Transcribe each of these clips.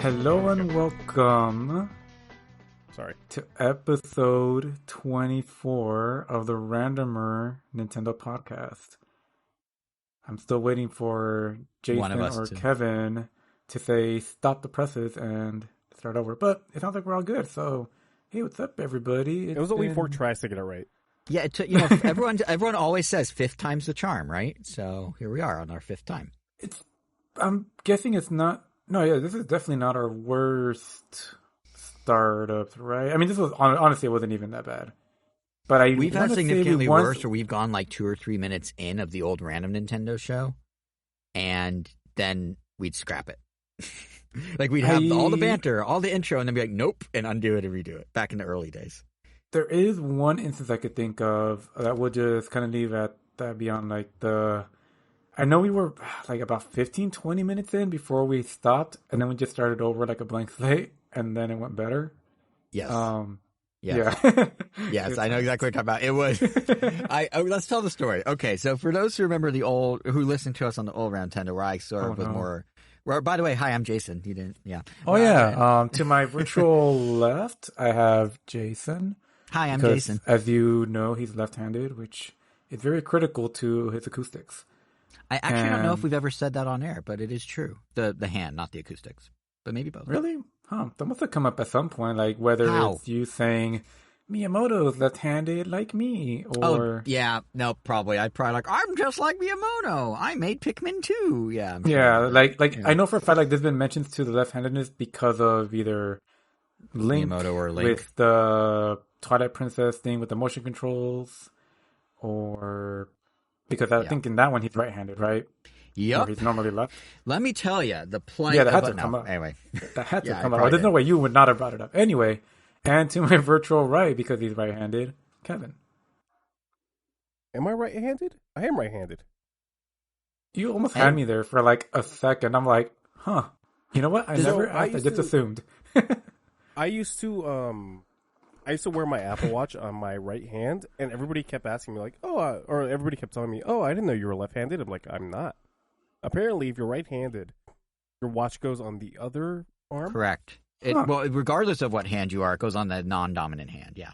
Hello and welcome to episode 24 of the Randomer Nintendo podcast. I'm still waiting for Jason or Kevin to say stop the presses and start over, but it sounds like we're all good. So, hey, what's up, everybody? It was only 4 tries to get it right. Yeah, everyone always says fifth time's the charm, right? So here we are on our 5th time. I'm guessing it's not. No, yeah, this is definitely not our worst startups, right? I mean, this was honestly, it wasn't even that bad. But we've had significantly worse, where we've gone like 2 or 3 minutes in of the old random Nintendo show, and then we'd scrap it. Like we'd have all the banter, all the intro, and then be like, nope, and undo it and redo it. Back in the early days. There is one instance I could think of that would just kind of leave at that beyond like the. I know we were like about 15, 20 minutes in before we stopped, and then we just started over like a blank slate, and then it went better. Yes. Yeah. Yes, I know exactly what you're talking about. It was. Let's tell the story. Okay, so for those who remember who listened to us on the old round Nintendo, where I sort of was more. Well, by the way, hi, I'm Jason. You didn't, yeah. Oh yeah. To my virtual left, I have Jason. Hi, I'm Jason. As you know, he's left-handed, which is very critical to his acoustics. I actually don't know if we've ever said that on air, but it is true. The hand, not the acoustics, but maybe both. Really? Huh. That must have come up at some point, like whether it's you saying Miyamoto's left-handed like me, or... Oh, yeah. No, probably. I'd probably I'm just like Miyamoto. I made Pikmin 2. Yeah. I know for a fact, like, there's been mentions to the left-handedness because of either Link, Miyamoto or Link with the Twilight Princess thing with the motion controls, or... Because I think in that one he's right-handed, right? Yep. Or he's normally left. Let me tell you, the plight. Yeah, that had to come up. Anyway, that had to come up. There's no way you would not have brought it up. Anyway, and to my virtual right, because he's right-handed, Kevin. Am I right-handed? I am right-handed. You almost had me there for like a second. I'm like, huh. You know what? I never asked. I just assumed. I used to wear my Apple Watch on my right hand, and everybody kept asking me, like, or everybody kept telling me, I didn't know you were left-handed. I'm like, I'm not. Apparently, if you're right-handed, your watch goes on the other arm. Correct. Well, regardless of what hand you are, it goes on the non-dominant hand, yeah.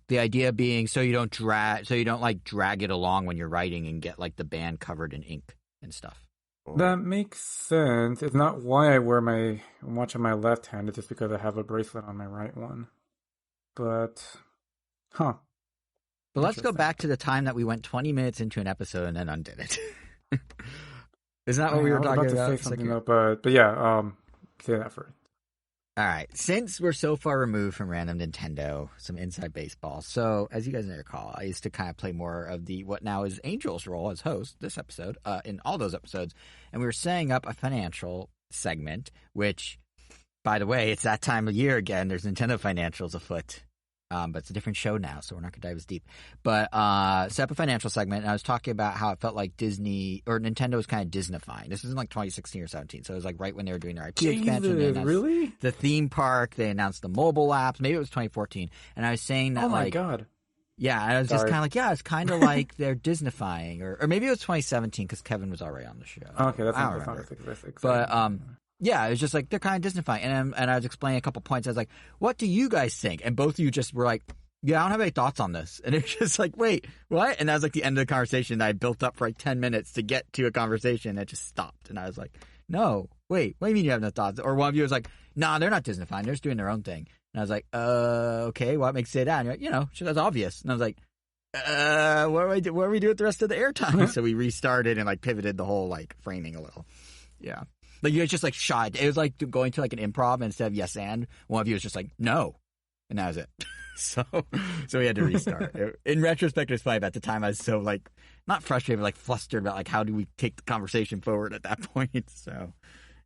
The idea being so you don't drag it along when you're writing and get, like, the band covered in ink and stuff. That makes sense. It's not why I wear my watch on my left hand. It's just because I have a bracelet on my right one. But, But let's go back to the time that we went 20 minutes into an episode and then undid it. Isn't that what we were talking about? To say something though, but yeah, say that first. All right. Since we're so far removed from Random Nintendo, some inside baseball. So, as you guys may recall, I used to kind of play more of the what now is Angel's role as host this episode, in all those episodes. And we were setting up a financial segment, which, by the way, it's that time of year again. There's Nintendo financials afoot. But it's a different show now, so we're not going to dive as deep. But set up a financial segment, and I was talking about how it felt like Disney or Nintendo was kind of Disneyfying. This was in like 2016 or 17, so it was like right when they were doing their IP expansion. They announced the theme park, they announced the mobile apps. Maybe it was 2014, and I was saying that, my God. Yeah, and I was just kind of like, yeah, it's kind of like they're Disneyfying, or maybe it was 2017 because Kevin was already on the show. Okay, that's not but yeah, it was just like, they're kind of Disneyfying. And I was explaining a couple points. I was like, what do you guys think? And both of you just were like, yeah, I don't have any thoughts on this. And it was just like, wait, what? And that was like the end of the conversation that I built up for like 10 minutes to get to a conversation that just stopped. And I was like, no, wait, what do you mean you have no thoughts? Or one of you was like, nah, they're not Disneyfying. They're just doing their own thing. And I was like, okay, what makes you say that? And you're like, that's obvious. And I was like, what do we do with the rest of the airtime? So we restarted and like pivoted the whole like framing a little. Yeah. Like, you was just, like, shy. It was like going to, like, an improv, and instead of yes and, one of you was just like, no. And that was it. So we had to restart. In retrospect, it was funny, but at the time I was so, like, not frustrated, but, like, flustered about, like, how do we take the conversation forward at that point. So,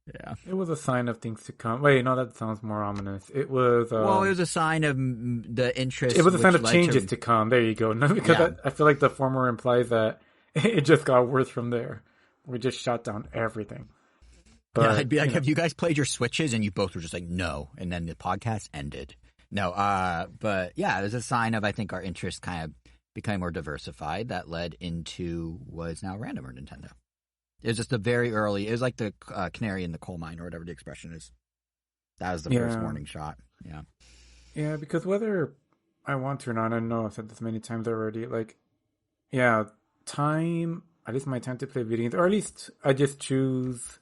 yeah. It was a sign of things to come. Wait, no, that sounds more ominous. It was... well, it was a sign of the interest... It was a sign of changes to come. There you go. No, because I feel like the former implies that it just got worse from there. We just shut down everything. But, yeah, I'd be like, have you guys played your Switches? And you both were just like, no. And then the podcast ended. No, but yeah, it was a sign of, I think, our interest kind of becoming more diversified that led into what is now Randomer Nintendo. It was just a very early. It was like the canary in the coal mine or whatever the expression is. That was the first warning shot. Yeah. Yeah, because whether I want to or not, I know I've said this many times already. Like, yeah, time. At least my time to play video games, or at least I just choose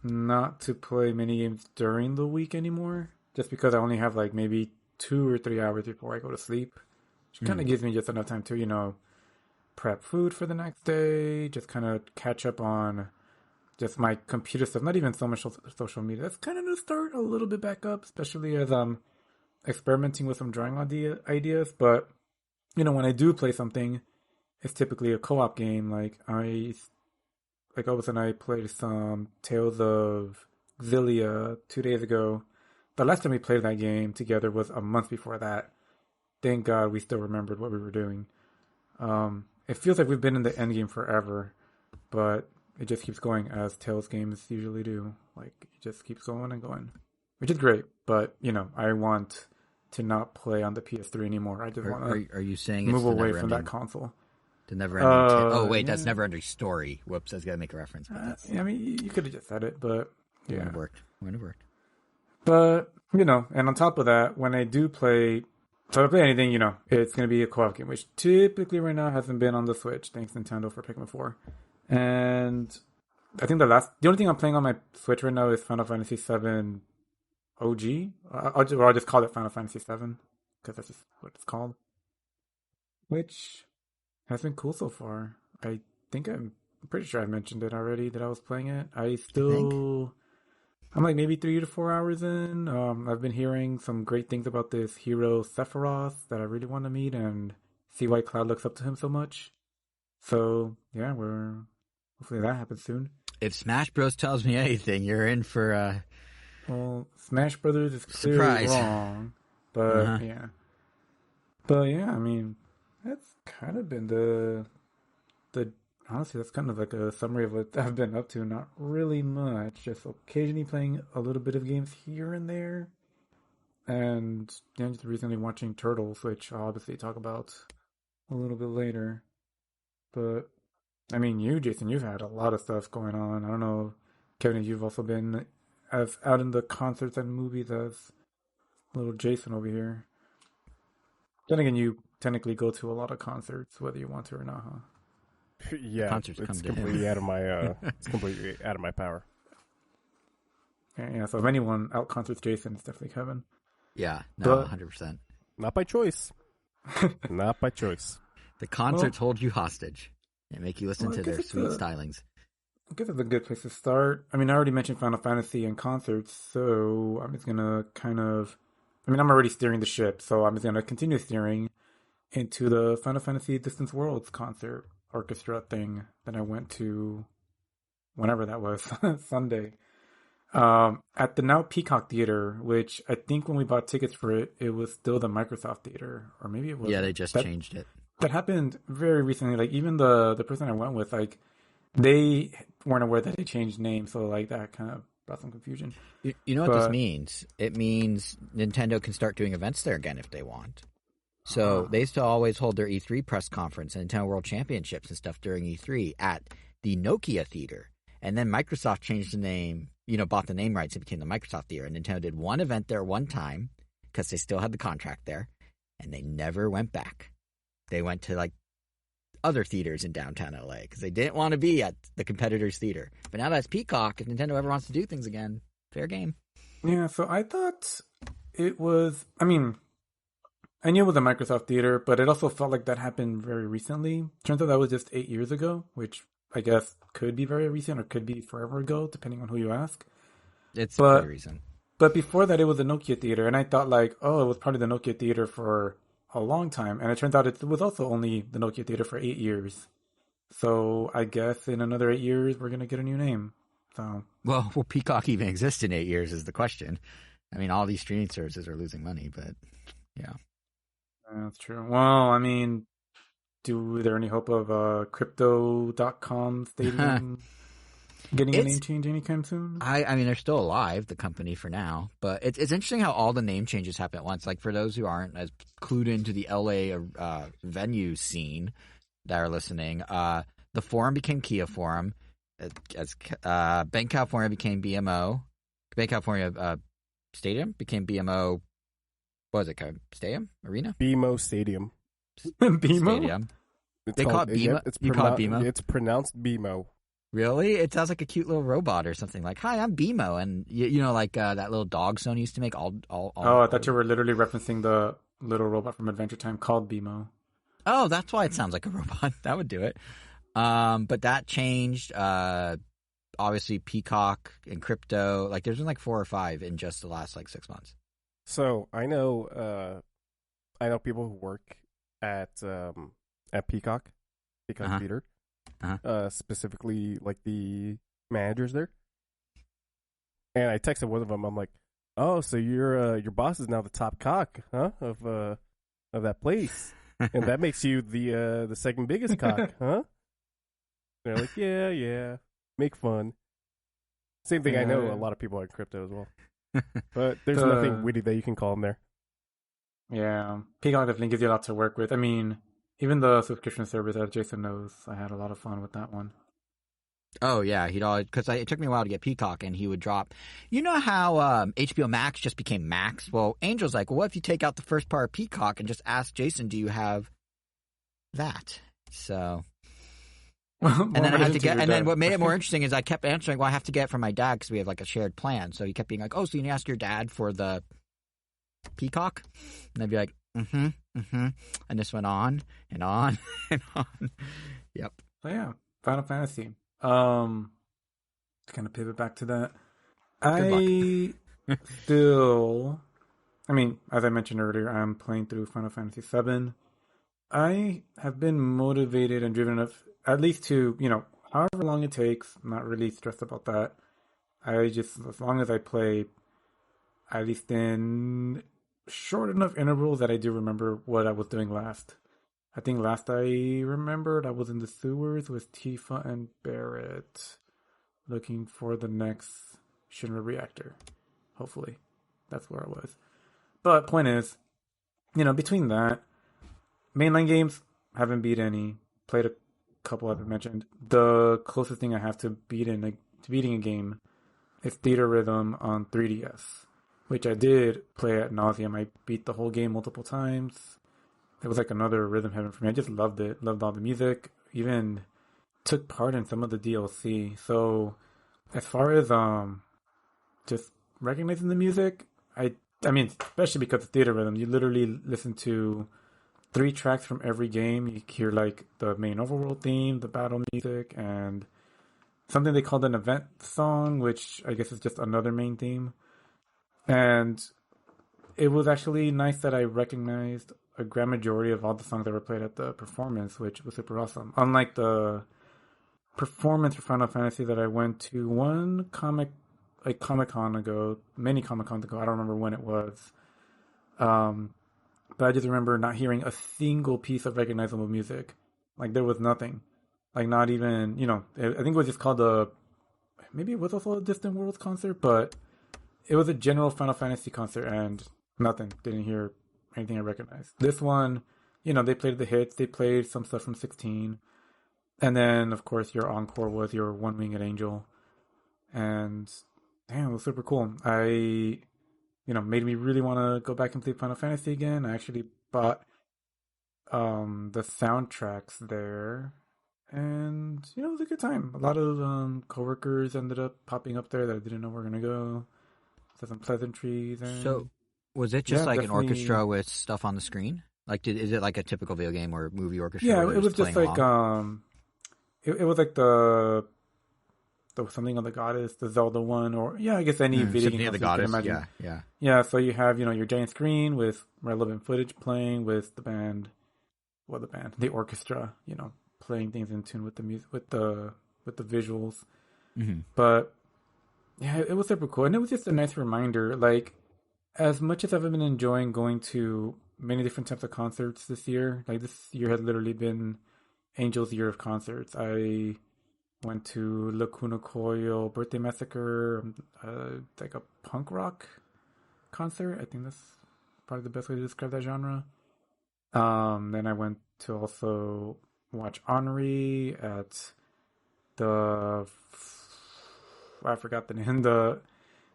not to play mini games during the week anymore, just because I only have like maybe 2 or 3 hours before I go to sleep, which kind of gives me just enough time to, prep food for the next day, just kind of catch up on just my computer stuff, not even so much social media. That's kind of to start a little bit back up, especially as I'm experimenting with some drawing ideas. But, when I do play something, it's typically a co-op game. Like all of a sudden I played some Tales of Xillia 2 days ago. The last time we played that game together was a month before that. Thank God we still remembered what we were doing. It feels like we've been in the end game forever, but it just keeps going as Tales games usually do. Like, it just keeps going and going, which is great. But, I want to not play on the PS3 anymore. I just want to are you saying move it's away from that console. The never-ending that's Never-Ending Story. Whoops, I was going to make a reference. But I mean, you could have just said it, but yeah. Wouldn't have worked. But, and on top of that, when I do play, so if I play anything, it's going to be a co-op game, which typically right now hasn't been on the Switch. Thanks, Nintendo, for picking it 4. And I think the only thing I'm playing on my Switch right now is Final Fantasy VII OG. I'll just call it Final Fantasy VII, because that's just what it's called. Which has been cool so far. I think I'm pretty sure I mentioned it already that I was playing it. I'm like maybe 3 to 4 hours in. I've been hearing some great things about this hero Sephiroth that I really want to meet and see why Cloud looks up to him so much. So yeah, hopefully that happens soon. If Smash Bros tells me anything, you're in for well, Smash Brothers is clearly wrong, but yeah. But yeah, I mean, that's kind of been the honestly, that's kind of like a summary of what I've been up to. Not really much, just occasionally playing a little bit of games here and there, and just recently watching Turtles, which I'll obviously talk about a little bit later. But I mean, Jason, you've had a lot of stuff going on. I don't know, Kevin, if you've also been as out in the concerts and movies as little Jason over here. Then again, you technically go to a lot of concerts, whether you want to or not, huh? Yeah, it's completely out of my it's completely out of my power. Yeah. So if anyone out concerts Jason, it's definitely Kevin. Yeah, no, 100%. Not by choice. Not by choice. The concerts hold you hostage and make you listen to their sweet stylings. I guess it's a good place to start. I mean, I already mentioned Final Fantasy and concerts, so I'm just gonna I'm already steering the ship, so I'm just gonna continue steering into the Final Fantasy Distant Worlds concert orchestra thing that I went to whenever that was, Sunday, at the now Peacock Theater, which I think when we bought tickets for it, it was still the Microsoft Theater, or maybe it was. Yeah, they just changed it. That happened very recently. Like, even the person I went with, like, they weren't aware that they changed names, so like that kind of brought some confusion. You know what this means? It means Nintendo can start doing events there again if they want. So they used to always hold their E3 press conference and Nintendo World Championships and stuff during E3 at the Nokia Theater. And then Microsoft changed the name, bought the name rights. It became the Microsoft Theater. And Nintendo did one event there one time because they still had the contract there. And they never went back. They went to, like, other theaters in downtown LA because they didn't want to be at the competitor's theater. But now that's Peacock. If Nintendo ever wants to do things again, fair game. Yeah, so I thought it was, I knew it was a Microsoft Theater, but it also felt like that happened very recently. Turns out that was just 8 years ago, which I guess could be very recent or could be forever ago, depending on who you ask. It's pretty recent. But before that, it was a Nokia Theater, and I thought, like, it was part of the Nokia Theater for a long time, and it turns out it was also only the Nokia Theater for 8 years. So I guess in another 8 years, we're going to get a new name. So, well, will Peacock even exist in 8 years is the question. I mean, all these streaming services are losing money, but yeah. That's true. Well, is there any hope of Crypto.com Stadium getting a name change anytime soon? I mean, they're still alive, the company, for now. But it's interesting how all the name changes happen at once. Like, for those who aren't as clued into the LA venue scene that are listening, the Forum became Kia Forum. as Bank California became BMO. Bank California Stadium became BMO. What was it called? Stadium? Arena? BMO Stadium. BMO? Stadium. They call it BMO? You call it BMO? It's pronounced BMO. Really? It sounds like a cute little robot or something. Like, hi, I'm BMO. And, you know, like that little dog Sony used to make. I thought you were literally referencing the little robot from Adventure Time called BMO. Oh, that's why it sounds like a robot. That would do it. But that changed. Obviously, Peacock and crypto. Like, there's been like 4 or 5 in just the last like 6 months. So I know people who work at Peacock Theater, specifically like the managers there. And I texted one of them. I'm like, "Oh, so your boss is now the top cock, huh? Of that place, and that makes you the second biggest cock, huh?" They're like, "Yeah, make fun." Same thing. I know a lot of people are in crypto as well. But there's nothing witty that you can call them there. Yeah, Peacock definitely gives you a lot to work with. I mean, even the subscription service, as Jason knows, I had a lot of fun with that one. Oh yeah, he'd always, because it took me a while to get Peacock, and he would drop. You know how HBO Max just became Max? Well, Angel's like, well, what if you take out the first part of Peacock and just ask Jason, do you have that? So. And then I had to get, and then what made it more interesting is I kept answering, well, I have to get it from my dad because we have like a shared plan. So he kept being like, oh, so you need to ask your dad for the Peacock? And I'd be like, and this went on and on and on. Yep. So yeah, Final Fantasy. To kind of pivot back to that, I still, I mean, as I mentioned earlier, I'm playing through Final Fantasy VII. I have been motivated and driven enough, at least to, however long it takes, I'm not really stressed about that. As long as I play, at least in short enough intervals that I do remember what I was doing last. I think last I remembered, I was in the sewers with Tifa and Barrett, looking for the next Shinra reactor. Hopefully. That's where I was. But point is, between that, mainline games, haven't beat any. Played a couple I've mentioned. The closest thing I have to beating a game is Theater Rhythm on 3DS, which I did play at nauseam. I beat the whole game multiple times. It was like another rhythm heaven for me. I just loved it. Loved all the music. Even took part in some of the DLC. So as far as just recognizing the music, I mean, especially because of Theater Rhythm, you literally listen to 3 tracks from every game. You hear like the main overworld theme, the battle music, and something they called an event song, which I guess is just another main theme. And it was actually nice that I recognized a grand majority of all the songs that were played at the performance, which was super awesome. Unlike the performance for Final Fantasy that I went to one Comic-Con ago, many Comic-Cons ago, I don't remember when it was. But I just remember not hearing a single piece of recognizable music. Like, there was nothing. Like, not even, I think it was just called maybe it was also a Distant Worlds concert, but it was a general Final Fantasy concert and nothing. Didn't hear anything I recognized. This one, they played the hits. They played some stuff from 16. And then, of course, your encore was your One Winged Angel. And, damn, it was super cool. Made me really want to go back and play Final Fantasy again. I actually bought the soundtracks there. And, it was a good time. A lot of coworkers ended up popping up there that I didn't know were going to go. So some pleasantries. And so, was it just like an orchestra with stuff on the screen? Like, is it like a typical video game or movie orchestra? Yeah, it was just like, it was like the Something of the Goddess, the Zelda one, or I guess any video game of the Goddess, you can imagine. Yeah. So you have your giant screen with relevant footage playing with the band, the orchestra, playing things in tune with the music, with the visuals. Mm-hmm. But yeah, it was super cool, and it was just a nice reminder. Like, as much as I've been enjoying going to many different types of concerts this year, like this year has literally been Angel's year of concerts. I went to Lacuna Coil Birthday Massacre, like a punk rock concert. I think that's probably the best way to describe that genre. Then I went to also watch Henri at the I forgot the name,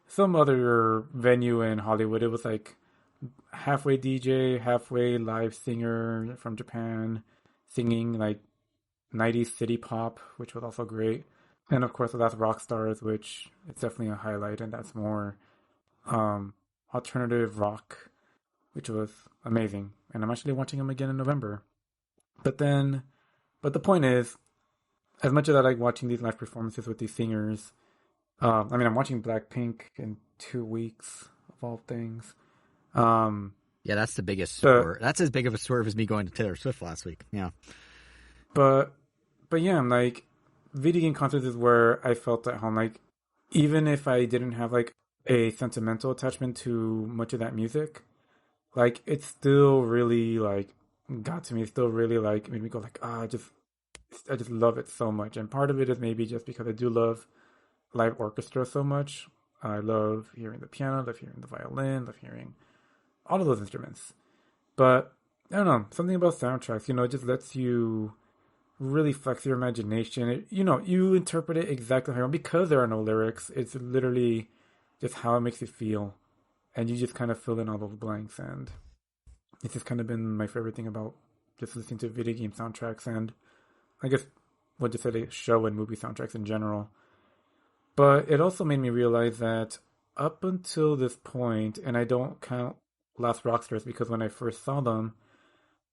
some other venue in Hollywood. It was like halfway DJ, halfway live singer from Japan, singing like 90s city pop, which was also great. And of course, that's Rock Stars, which is definitely a highlight, and that's more alternative rock, which was amazing. And I'm actually watching them again in November. But the point is, as much as I like watching these live performances with these singers, I mean, I'm watching Blackpink in 2 weeks, of all things. Yeah, that's the biggest swerve. That's as big of a swerve as me going to Taylor Swift last week. Yeah. But yeah, I'm like, video game concerts is where I felt at home. Like, even if I didn't have like a sentimental attachment to much of that music, like it still really like got to me. It still really like made me go like, I just love it so much. And part of it is maybe just because I do love live orchestra so much. I love hearing the piano, love hearing the violin, love hearing all of those instruments. But I don't know, something about soundtracks, it just lets you really flex your imagination. You interpret it exactly how you want because there are no lyrics. It's literally just how it makes you feel, and you just kind of fill in all those blanks. And it's just kind of been my favorite thing about just listening to video game soundtracks, and I guess what just say show and movie soundtracks in general. But it also made me realize that up until this point, and I don't count Last Rockstars because when I first saw them,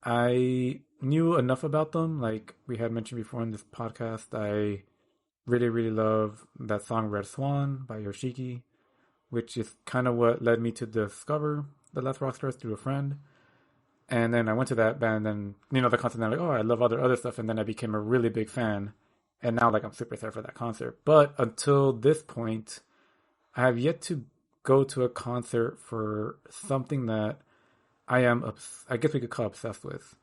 I knew enough about them. Like we had mentioned before in this podcast, I really, really love that song Red Swan by Yoshiki, which is kind of what led me to discover the Last Rockstars through a friend. And then I went to that band and, the concert, and I'm like, oh, I love other stuff. And then I became a really big fan. And now, like, I'm super excited for that concert. But until this point, I have yet to go to a concert for something that I guess we could call obsessed with.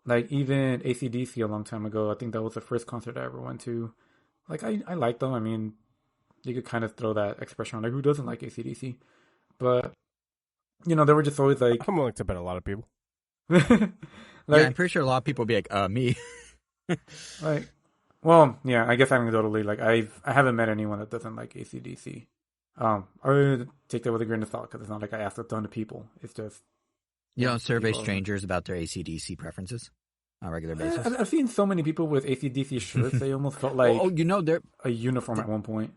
Like, even AC/DC a long time ago, I think that was the first concert I ever went to. Like, I like them. I mean, you could kind of throw that expression on, like, who doesn't like AC/DC? But, they were just always like... I'm willing to bet a lot of people. Yeah, I'm pretty sure a lot of people will be like, me. Like, well, yeah, I guess anecdotally, like, I haven't met anyone that doesn't like AC/DC. I would take that with a grain of salt because it's not like I asked a ton of people. It's just... You don't survey strangers about their AC/DC preferences on a regular basis? I've seen so many people with AC/DC shirts, they almost felt like they're a uniform at one point.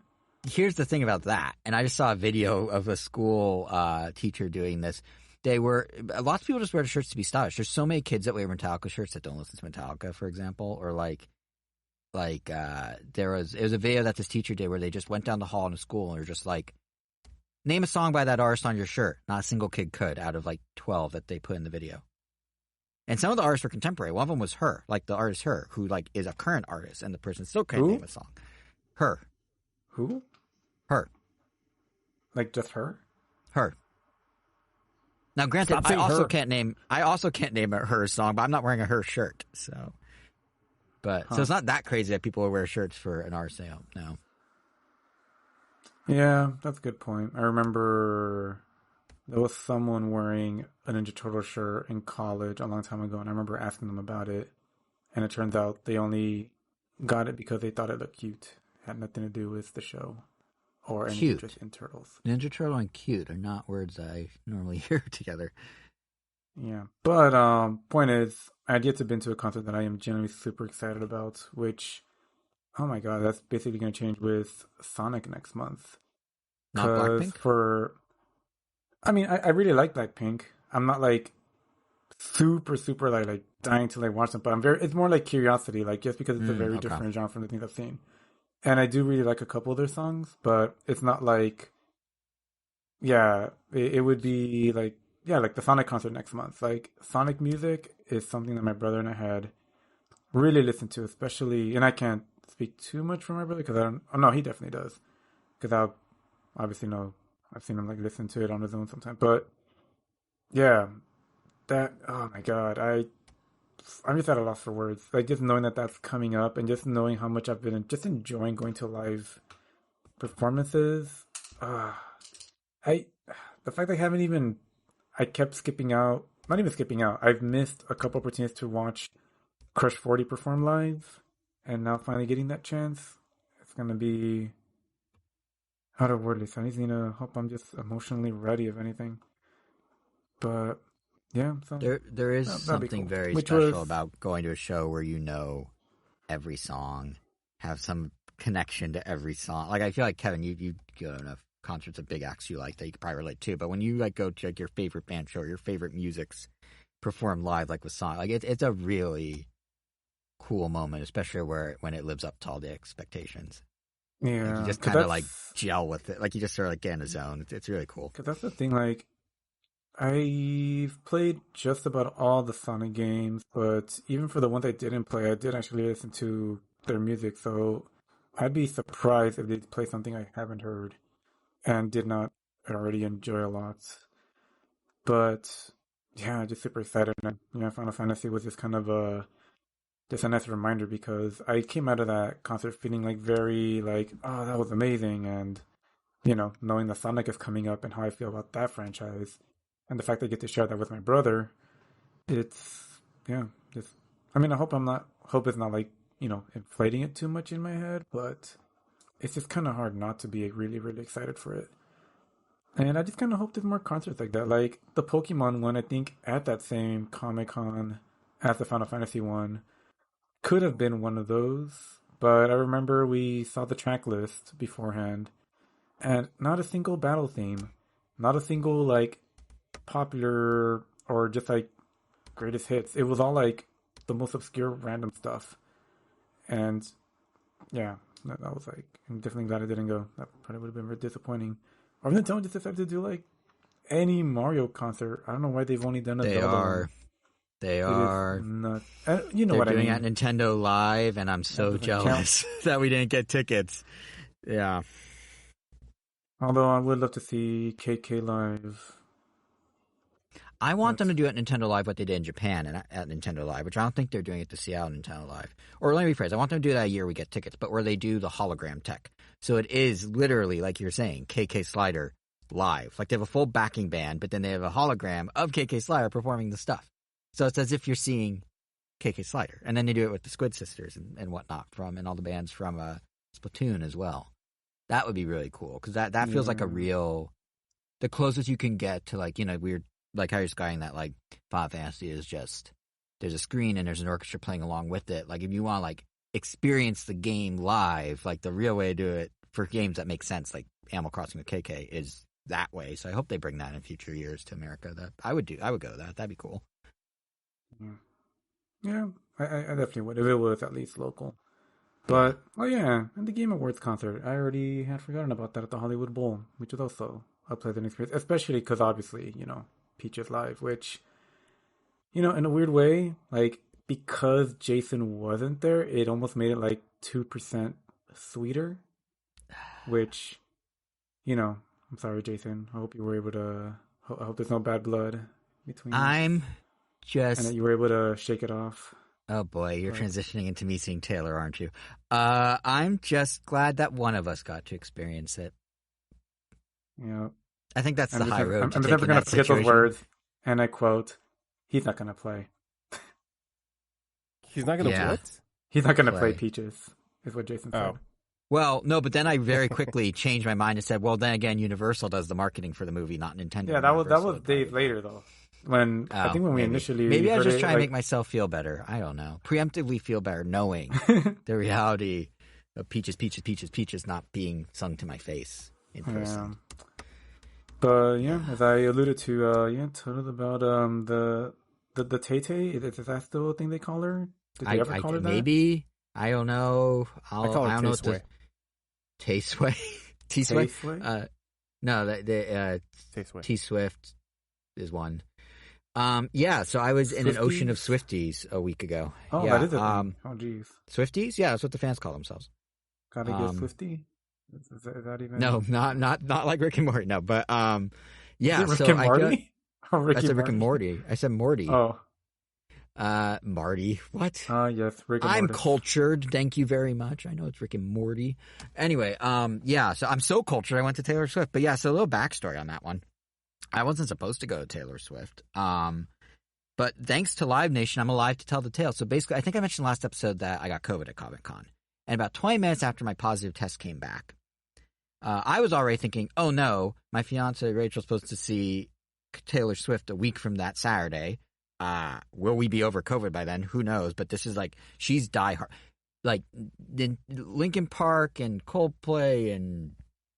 Here's the thing about that, and I just saw a video of a school teacher doing this. Lots of people just wear the shirts to be stylish. There's so many kids that wear Metallica shirts that don't listen to Metallica, for example, or it was a video that this teacher did where they just went down the hall in a school and were just like, name a song by that artist on your shirt. Not a single kid could out of like 12 that they put in the video. And some of the artists were contemporary. One of them was Her, like the artist Her, who like is a current artist, and the person still can't name a song. Her. Who? Her. Like just Her? Her. Now, granted, I also can't name a Her song, but I'm not wearing a Her shirt, so. So it's not that crazy that people wear shirts for an artist they don't know. Yeah, that's a good point. I remember there was someone wearing a Ninja Turtle shirt in college a long time ago, and I remember asking them about it, and it turns out they only got it because they thought it looked cute. It had nothing to do with the show or any interest in turtles. Ninja Turtle and cute are not words I normally hear together. Yeah, but point is, I had yet to been to a concert that I am genuinely super excited about, which... Oh my god, that's basically going to change with Sonic next month. Not Blackpink? I mean, I really like Blackpink. I'm not like super like dying to like watch them, but it's more like curiosity, like just because it's a very different genre from the things I've seen. And I do really like a couple of their songs, but it's not like, it would be like, like the Sonic concert next month. Like Sonic music is something that my brother and I had really listened to, especially, and I can't speak too much for my brother because I don't. Oh no, he definitely does. Because I obviously know I've seen him like listen to it on his own sometimes. But yeah, oh my god, I'm just at a loss for words. Like just knowing that that's coming up and just knowing how much I've been just enjoying going to live performances. The fact I kept skipping out. Not even skipping out. I've missed a couple opportunities to watch Crush 40 perform live. And now finally getting that chance, going to be out of word. So I just need to hope I'm just emotionally ready, if anything. But yeah, so There is that'd be something cool. very Which special was about going to a show where you know every song, have some connection to every song. Like I feel like Kevin, you go to enough concerts of big acts you like that you could probably relate to. But when you like go to like your favorite band show, or your favorite music's performed live, like with song, like it's a really cool moment, especially when it lives up to all the expectations. yeah, Like you just 'cause kind of like that's gel with it. Like you just sort of like get in a zone. It's really cool. because that's the thing. Like I've played just about all the Sonic games, but even for the ones I didn't play, I did actually listen to their music. So I'd be surprised if they play something I haven't heard and did not already enjoy a lot. But yeah, just super excited. And Final Fantasy was just kind of just a nice reminder because I came out of that concert feeling like very like, oh, that was amazing, and knowing that Sonic is coming up and how I feel about that franchise, and the fact that I get to share that with my brother, it's yeah, just I mean, hope it's not like inflating it too much in my head, but it's just kind of hard not to be really really excited for it. And I just kind of hope there's more concerts like that. Like the Pokemon one, I think at that same Comic Con as the Final Fantasy one could have been one of those. But I remember we saw the track list beforehand, and not a single battle theme, not a single like popular or just like greatest hits. It was all like the most obscure random stuff. And yeah, that was like, I'm definitely glad I didn't go. That probably would have been very disappointing. Or Nintendo just decided to do like any Mario concert. I don't know why they've only done a They Zelda are. one. They It are. is nuts. You know They're what I doing mean. it at Nintendo Live, and I'm so That doesn't jealous that we didn't get tickets. Yeah. Although I would love to see KK live. I want them That's to do at Nintendo Live what they did in Japan and at Nintendo Live, which I don't think they're doing at the Seattle Nintendo Live. Or let me rephrase, I want them to do that a year we get tickets, but where they do the hologram tech. So it is literally, like you're saying, KK Slider live. Like they have a full backing band, but then they have a hologram of KK Slider performing the stuff. So it's as if you're seeing KK Slider. And then they do it with the Squid Sisters and whatnot and all the bands from Splatoon as well. That would be really cool because that feels like a real, the closest you can get to like, weird, like how you're describing that, like Final Fantasy is just, there's a screen and there's an orchestra playing along with it. Like if you want to like experience the game live, like the real way to do it for games that make sense, like Animal Crossing with KK is that way. So I hope they bring that in future years to America. That I would go to that. That'd be cool. Yeah, I definitely would if it was at least local. But oh yeah, and the Game Awards concert, I already had forgotten about that at the Hollywood Bowl, which was also a pleasant experience, especially because obviously Peaches live, which in a weird way, like because Jason wasn't there, it almost made it like 2% sweeter. Which, I'm sorry, Jason. I hope you were able to. I hope there's no bad blood between. I'm just. And that you were able to shake it off. Oh boy, you're transitioning into me seeing Taylor, aren't you? I'm just glad that one of us got to experience it. Yeah. I think that's the high road. I'm just never going to forget those words. And I quote, he's not going to play. He's not going to what? He's not going to play Peaches, is what Jason said. Well, no, but then I very quickly changed my mind and said, well, then again, Universal does the marketing for the movie, not Nintendo. Yeah, that was days later, though. I think when we initially... Maybe I was just trying to make myself feel better. I don't know. Preemptively feel better knowing the reality of Peaches not being sung to my face in person. Yeah. But yeah, as I alluded to, told about the Tay-Tay. Is that still a thing they call her? Did they ever call her that? Maybe. I don't know. I call her Tay-Sway. Tay-Sway? Tay-Sway? No, T-Swift is one. So I was in an ocean of Swifties a week ago. Oh, yeah, that is a thing. Oh, geez. Swifties? Yeah, that's what the fans call themselves. Gotta get Swifty? Is that even... No, not like Rick and Morty. No, but yeah. Is it Rick and Morty? I said Rick and Morty. I said Morty. Oh. Marty. What? Yes, Rick and I'm Morty. cultured. Thank you very much. I know it's Rick and Morty. Anyway, so I'm so cultured I went to Taylor Swift. But yeah, so a little backstory on that one. I wasn't supposed to go to Taylor Swift. But thanks to Live Nation, I'm alive to tell the tale. So basically, I think I mentioned last episode that I got COVID at Comic Con. And about 20 minutes after my positive test came back, I was already thinking, oh no, my fiance Rachel's supposed to see Taylor Swift a week from that Saturday. Will we be over COVID by then? Who knows? But this is like, she's diehard. Like, Linkin Park and Coldplay and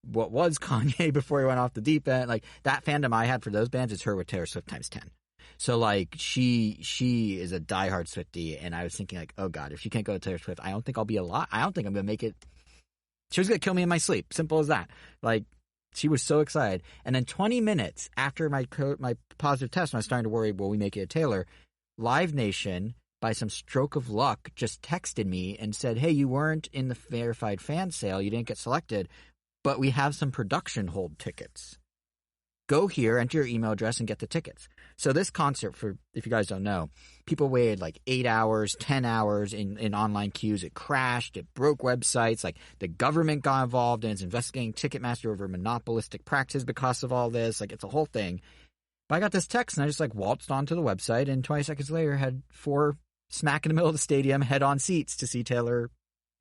what was Kanye before he went off the deep end. Like, that fandom I had for those bands is her with Taylor Swift times 10. So, like, she is a diehard Swiftie, and I was thinking, like, oh, God, if she can't go to Taylor Swift, I don't think I'll be alive. I don't think I'm going to make it. She was going to kill me in my sleep. Simple as that. Like, she was so excited. And then 20 minutes after my positive test, when I was starting to worry, will we make it a Taylor, Live Nation, by some stroke of luck, just texted me and said, hey, you weren't in the verified fan sale. You didn't get selected, but we have some production hold tickets. Go here, enter your email address, and get the tickets. So this concert, for if you guys don't know, people waited like 8 hours, 10 hours in online queues. It crashed. It broke websites. Like, the government got involved and is investigating Ticketmaster over monopolistic practices because of all this. Like, it's a whole thing. But I got this text, and I just like waltzed onto the website, and 20 seconds later had 4 smack in the middle of the stadium head-on seats to see Taylor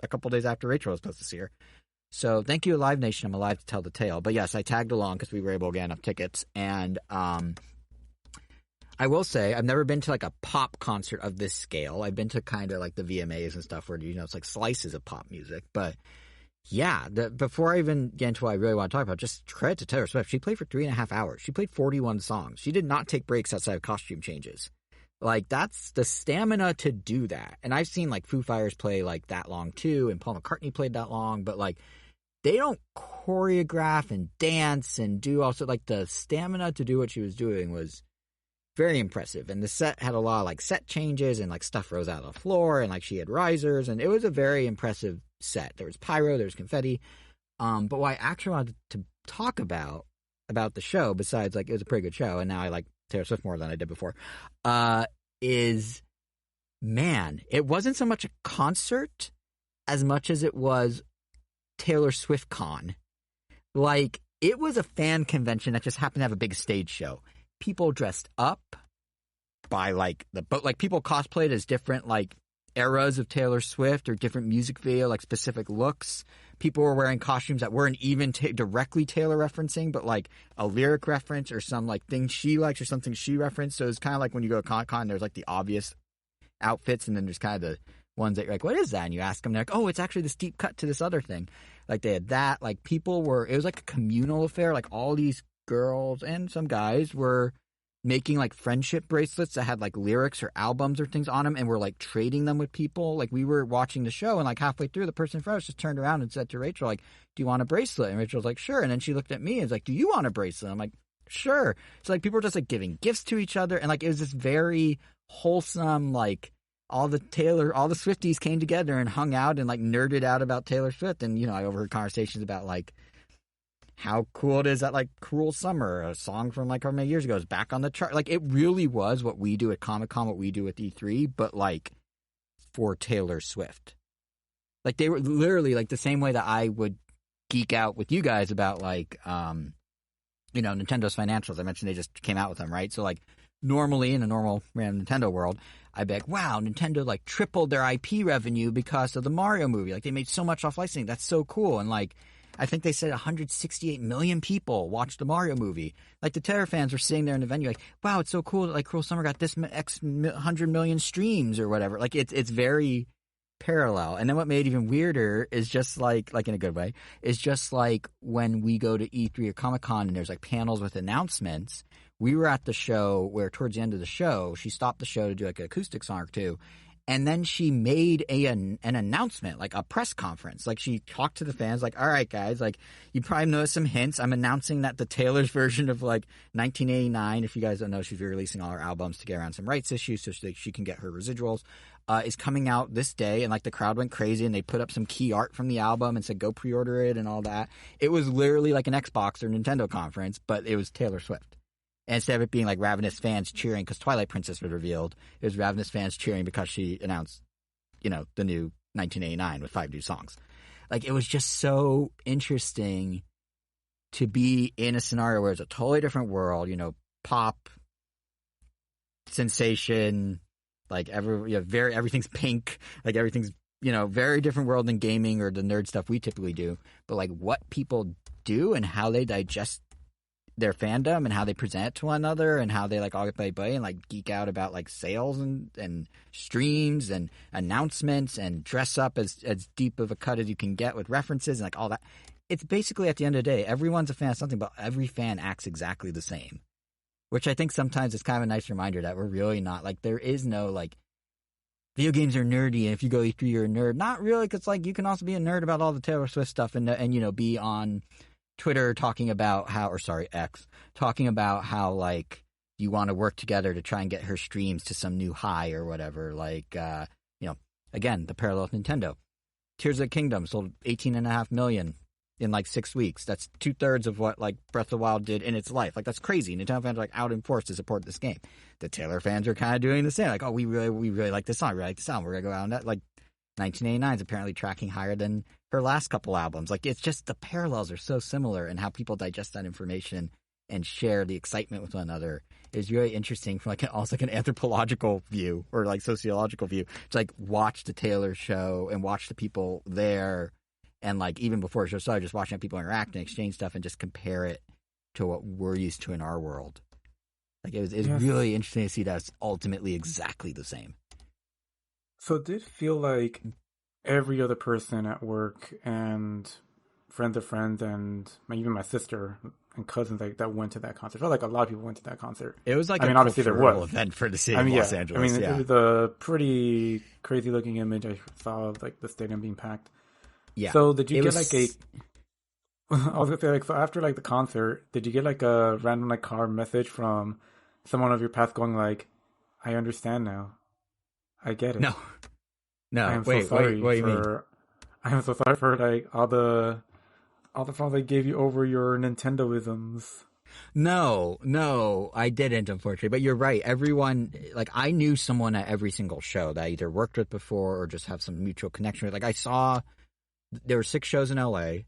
a couple days after Rachel was supposed to see her. So thank you, Live Nation. I'm alive to tell the tale. But yes, I tagged along because we were able to get enough tickets. And I will say, I've never been to like a pop concert of this scale. I've been to kind of like the VMAs and stuff where, you know, it's like slices of pop music. But yeah, before I even get into what I really want to talk about, just credit to Taylor Swift. She played for 3.5 hours. She played 41 songs. She did not take breaks outside of costume changes. Like, that's the stamina to do that. And I've seen, like, Foo Fighters play, like, that long, too, and Paul McCartney played that long, but, like, they don't choreograph and dance and do also, like, the stamina to do what she was doing was very impressive. And the set had a lot of, like, set changes and, like, stuff rose out of the floor and, like, she had risers, and it was a very impressive set. There was pyro, there was confetti. But what I actually wanted to talk about the show, besides, like, it was a pretty good show, and now I like Taylor Swift more than I did before, is, man, it wasn't so much a concert as much as it was Taylor Swift Con. Like, it was a fan convention that just happened to have a big stage show. People dressed up by, like, people cosplayed as different, like, eras of Taylor Swift or different music video, like, specific looks. People were wearing costumes that weren't even directly Taylor referencing, but like a lyric reference or some like thing she likes or something she referenced. So it's kind of like when you go to Comic-Con, there's like the obvious outfits, and then there's kind of the ones that you're like, what is that? And you ask them, they're like, oh, it's actually this deep cut to this other thing. Like, they had that. Like, it was like a communal affair. Like, all these girls and some guys were making like friendship bracelets that had like lyrics or albums or things on them, and we're like trading them with people. Like, we were watching the show, and like halfway through, the person in front of us just turned around and said to Rachel, like, do you want a bracelet? And Rachel was like, sure. And then she looked at me and was like, do you want a bracelet? I'm like, sure. So like, people were just like giving gifts to each other, and like, it was this very wholesome, like, all the Swifties came together and hung out and like nerded out about Taylor Swift. And, you know, I overheard conversations about like how cool it is that like Cruel Summer, a song from like how many years ago, is back on the chart. Like, it really was what we do at Comic-Con, what we do at E3, but like for Taylor Swift. Like, they were literally like the same way that I would geek out with you guys about like, you know, Nintendo's financials. I mentioned they just came out with them, right? So like, normally in a normal random Nintendo world, I'd be like, wow, Nintendo like tripled their IP revenue because of the Mario movie. Like, they made so much off licensing. That's so cool. And like, I think they said 168 million people watched the Mario movie. Like, the Taylor fans were sitting there in the venue like, wow, it's so cool that like Cruel Summer got this X 100 million streams or whatever. Like, it's very parallel. And then what made it even weirder is just like in a good way, is just like when we go to E3 or Comic-Con and there's like panels with announcements. We were at the show where towards the end of the show, she stopped the show to do like an acoustic song or two. And then she made an announcement, like a press conference. Like, she talked to the fans, like, all right, guys, like, you probably noticed some hints. I'm announcing that the Taylor's version of, like, 1989, if you guys don't know, she's releasing all her albums to get around some rights issues so she can get her residuals, is coming out this day. And, like, the crowd went crazy, and they put up some key art from the album and said, go pre-order it and all that. It was literally like an Xbox or Nintendo conference, but it was Taylor Swift. And instead of it being like ravenous fans cheering because Twilight Princess was revealed, it was ravenous fans cheering because she announced, you know, the new 1989 with 5 new songs. Like, it was just so interesting to be in a scenario where it's a totally different world, you know, pop, sensation, like everything's pink, like everything's, very different world than gaming or the nerd stuff we typically do. But like what people do and how they digest their fandom and how they present it to one another and how they like all play and like geek out about like sales and streams and announcements and dress up as deep of a cut as you can get with references and like all that. It's basically at the end of the day, everyone's a fan of something, but every fan acts exactly the same, which I think sometimes is kind of a nice reminder that we're really not like, there is no like video games are nerdy. And if you go E3, you're a nerd. Not really. Cause like you can also be a nerd about all the Taylor Swift stuff and be on Twitter talking about X, talking about how, like, you want to work together to try and get her streams to some new high or whatever. Like, again, the parallel with Nintendo. Tears of the Kingdom sold 18.5 million in, like, 6 weeks. That's 2/3 of what, like, Breath of the Wild did in its life. Like, that's crazy. Nintendo fans are, like, out in force to support this game. The Taylor fans are kind of doing the same. Like, oh, we really like this song. We really like this song. We're going to go out on that. Like, 1989 is apparently tracking higher than her last couple albums. Like, it's just the parallels are so similar, and how people digest that information and share the excitement with one another is really interesting from like almost like an anthropological view or like sociological view to like watch the Taylor show and watch the people there, and like even before the show started, just watching people interact and exchange stuff and just compare it to what we're used to in our world. Like it's really interesting to see that it's ultimately exactly the same. So it did feel like every other person at work and friends of friends and even my sister and cousins that went to that concert. It felt like a lot of people went to that concert. It was like obviously there was event for the city of Los Angeles. It was a pretty crazy looking image I saw of like the stadium being packed. Yeah. So did you get like a? I was gonna say like so after like the concert, did you get like a random like car message from someone of your past going like, "I understand now. I get it." No. I am so sorry for like all the problems I gave you over your Nintendoisms. No, I didn't, unfortunately. But you're right. Everyone, like, I knew someone at every single show that I either worked with before or just have some mutual connection with. Like, I saw there were 6 shows in LA.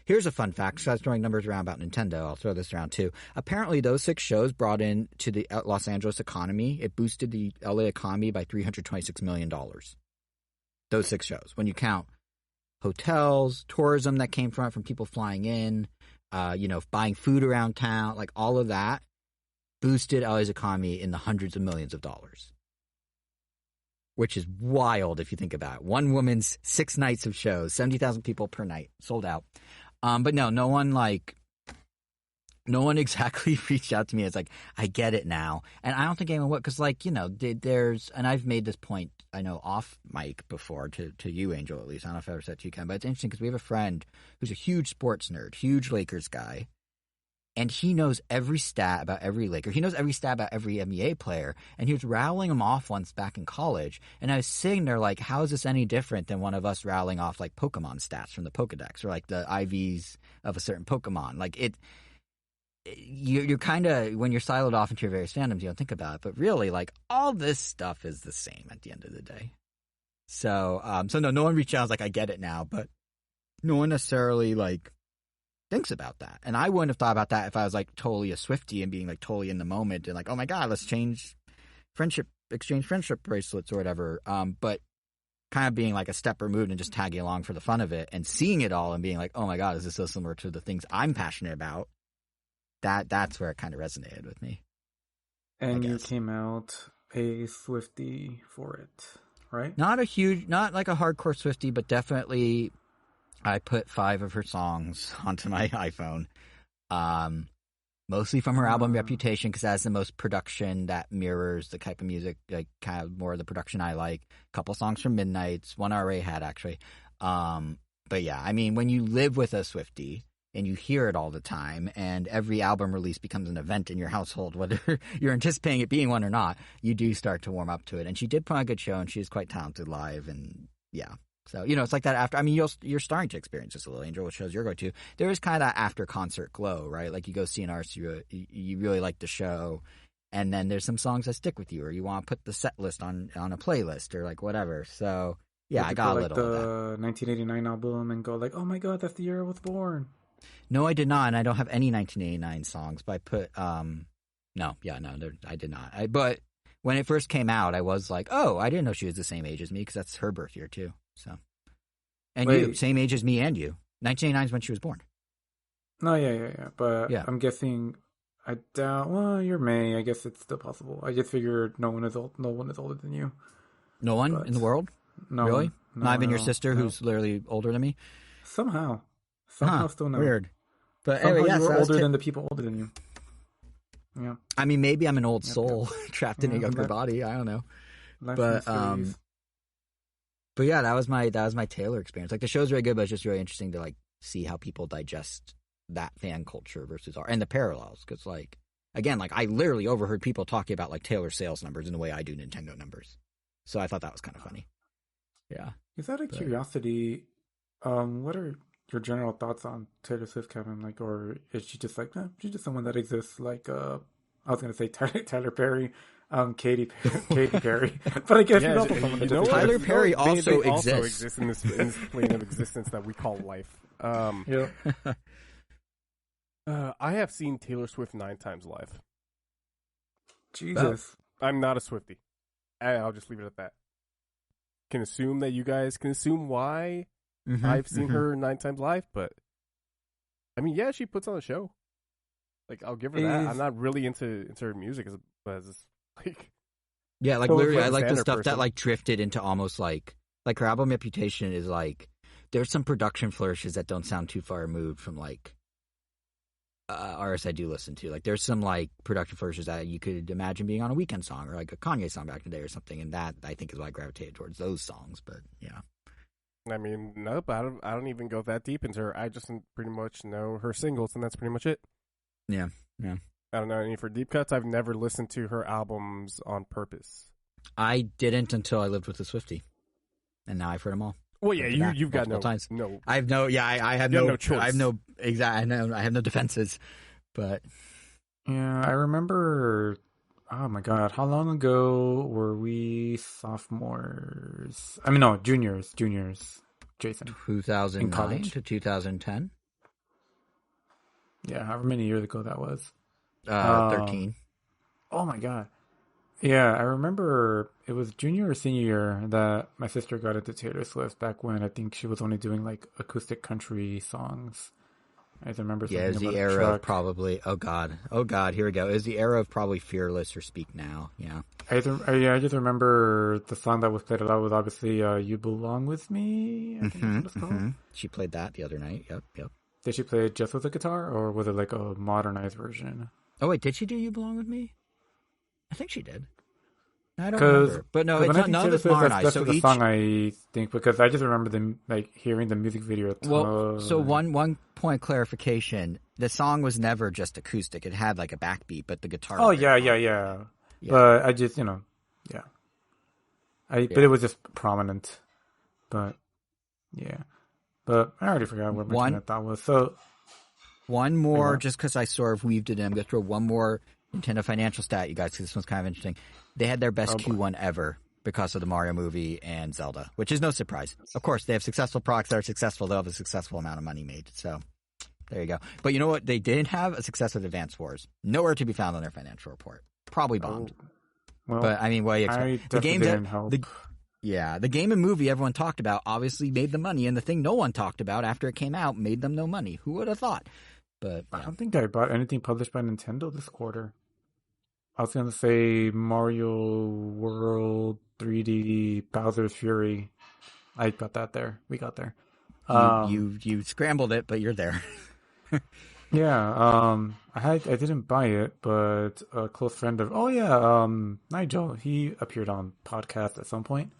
Here's a fun fact, because I was throwing numbers around about Nintendo. I'll throw this around too. Apparently, those 6 shows brought in to the Los Angeles economy. It boosted the LA economy by $326 million. Those 6 shows. When you count hotels, tourism that came from people flying in, buying food around town, like all of that boosted LA's economy in the hundreds of millions of dollars. Which is wild if you think about it. One woman's 6 nights of shows, 70,000 people per night, sold out. But no one exactly reached out to me. It's like, I get it now. And I don't think anyone would, because there's, and I've made this point, I know off mic before to you, Angel, at least. I don't know if I ever said it to you, Ken, but it's interesting because we have a friend who's a huge sports nerd, huge Lakers guy. And he knows every stat about every Laker. He knows every stat about every NBA player. And he was rattling them off once back in college. And I was sitting there like, how is this any different than one of us rattling off like Pokemon stats from the Pokedex or like the IVs of a certain Pokemon? Like you're kind of, when you're siloed off into your various fandoms, you don't think about it. But really, like, all this stuff is the same at the end of the day. So no one reached out. I was like, I get it now. But no one necessarily, like, thinks about that. And I wouldn't have thought about that if I was like totally a Swiftie and being like totally in the moment and like, oh my God, let's exchange friendship bracelets or whatever. But kind of being like a step removed and just tagging along for the fun of it and seeing it all and being like, oh my God, is this so similar to the things I'm passionate about? That's where it kind of resonated with me. And you came out a Swiftie for it, right? Not like a hardcore Swiftie, but definitely I put 5 of her songs onto my iPhone. Mostly from her album Reputation, because that has the most production that mirrors the type of music, like kind of more of the production I like. A couple songs from Midnights, one I already had actually. But yeah, I mean, when you live with a Swiftie and you hear it all the time, and every album release becomes an event in your household, whether you're anticipating it being one or not, you do start to warm up to it. And she did put on a good show, and she is quite talented live, and yeah. So, it's like that after, I mean, you're starting to experience this a little, Angel, which shows you're going to. There is kind of that after-concert glow, right? Like, you go see an artist, you really like the show, and then there's some songs that stick with you, or you want to put the set list on a playlist, or, like, whatever. So, yeah, I got a little of that. The 1989 album and go like, oh my God, that's the year I was born. No, I did not, and I don't have any 1989 songs, but I put, I did not. But when it first came out, I was like, oh, I didn't know she was the same age as me, because that's her birth year, too. So And you, same age as me and you. 1989 is when she was born. No, yeah. But Yeah. I'm guessing. I doubt. Well, you're May. I guess it's still possible. I just figured no one is older than you. No one But in the world? No really? One, no Not one even your at all. sister, No. who's literally older than me? Somehow still no. Weird. But Somehow anyway, yes, you were older than the people older than you. Yeah. I mean, maybe I'm an old soul trapped in a younger body. I don't know. But yeah, that was my Taylor experience. Like, the show's very good, but it's just really interesting to like see how people digest that fan culture versus our, and the parallels. Because like, again, like I literally overheard people talking about like Taylor sales numbers in the way I do Nintendo numbers. So I thought that was kind of funny. Yeah. Is that a curiosity? What are your general thoughts on Taylor Swift, Kevin? Like, or is she just like, she's just someone that exists? Like, I was gonna say Tyler Perry, Katy Perry, but I guess Tyler Perry also exists in this plane of existence that we call life. Yeah. I have seen Taylor Swift 9 times live. Jesus, I'm not a Swiftie. I'll just leave it at that. Can assume that you guys can assume why I've seen her 9 times live, but I mean, yeah, she puts on a show. Like, I'll give her that. I'm not really into her music as like. Yeah, like literally, I like the stuff that like drifted into almost like her album Reputation is like there's some production flourishes that don't sound too far removed from like artists I do listen to. Like, there's some like production flourishes that you could imagine being on a Weeknd song or like a Kanye song back in the day or something, and that I think is why I gravitated towards those songs. But yeah, I mean, nope, I don't even go that deep into her. I just pretty much know her singles, and that's pretty much it. Yeah. I don't know any of her deep cuts. I've never listened to her albums on purpose. I didn't until I lived with a Swiftie, and now I've heard them all. Well, yeah, you've got no times. No. I have no. Yeah, I have no choice. I have no exact. I have no defenses, but yeah, I remember. Oh my God, how long ago were we sophomores? I mean, no, juniors. Jason, 2009 to 2010. Yeah, however many years ago that was. 13. Oh my God. Yeah, I remember it was junior or senior year that my sister got into Taylor Swift back when I think she was only doing like acoustic country songs. I remember something it was about the a era truck. of probably, oh God, here we go. It was the era of probably Fearless or Speak Now, yeah. I just remember the song that was played a lot was obviously You Belong With Me, I think that's what it's called. She played that the other night, yep. Did she play it just with a guitar, or was it like a modernized version? Oh wait, did she do You Belong With Me? I think she did. I don't remember. But no, it's not, none of it's modernized. That's the song I think, because I just remember them like hearing the music video. Well, so one point of clarification: the song was never just acoustic. It had like a backbeat, but the guitar. Oh yeah. But I just but it was just prominent. But yeah, but I already forgot what my thought was. So one more, just because I sort of weaved it in, I'm gonna throw one more Nintendo financial stat, you guys, because this one's kind of interesting. They had their best Q1 ever because of the Mario movie and Zelda, which is no surprise. Of course, they have successful products that are successful. They'll have a successful amount of money made. So there you go. But you know what? They didn't have a success with Advance Wars. Nowhere to be found on their financial report. Probably bombed. Well, but I mean, what do you expect? The game didn't help. The game and movie everyone talked about obviously made the money, and the thing no one talked about after it came out made them no money. Who would have thought? But I don't think I bought anything published by Nintendo this quarter. I was going to say Mario World 3D Bowser's Fury. I got that there. We got there. You scrambled it, but you're there. Yeah. I didn't buy it, but a close friend of Nigel, he appeared on podcast at some point.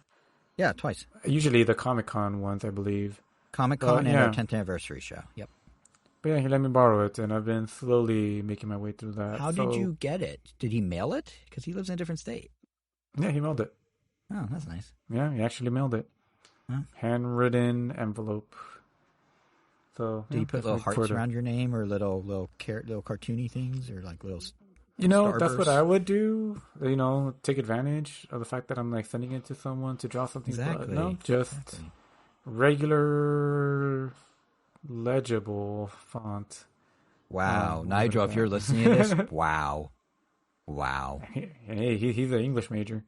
Yeah, twice. Usually the Comic-Con ones, I believe. Comic-Con and our 10th anniversary show. Yep. But yeah, he let me borrow it, and I've been slowly making my way through that. How did you get it? Did he mail it? Because he lives in a different state. Yeah, he mailed it. Oh, that's nice. Yeah, he actually mailed it. Huh? Handwritten envelope. So did he put little hearts around your name, or little cartoony things, or like little? That's what I would do. Take advantage of the fact that I'm like sending it to someone to draw something. Exactly. But no, just regular legible font. Wow, Nigel, if you're listening to this, wow. Hey, he's an English major.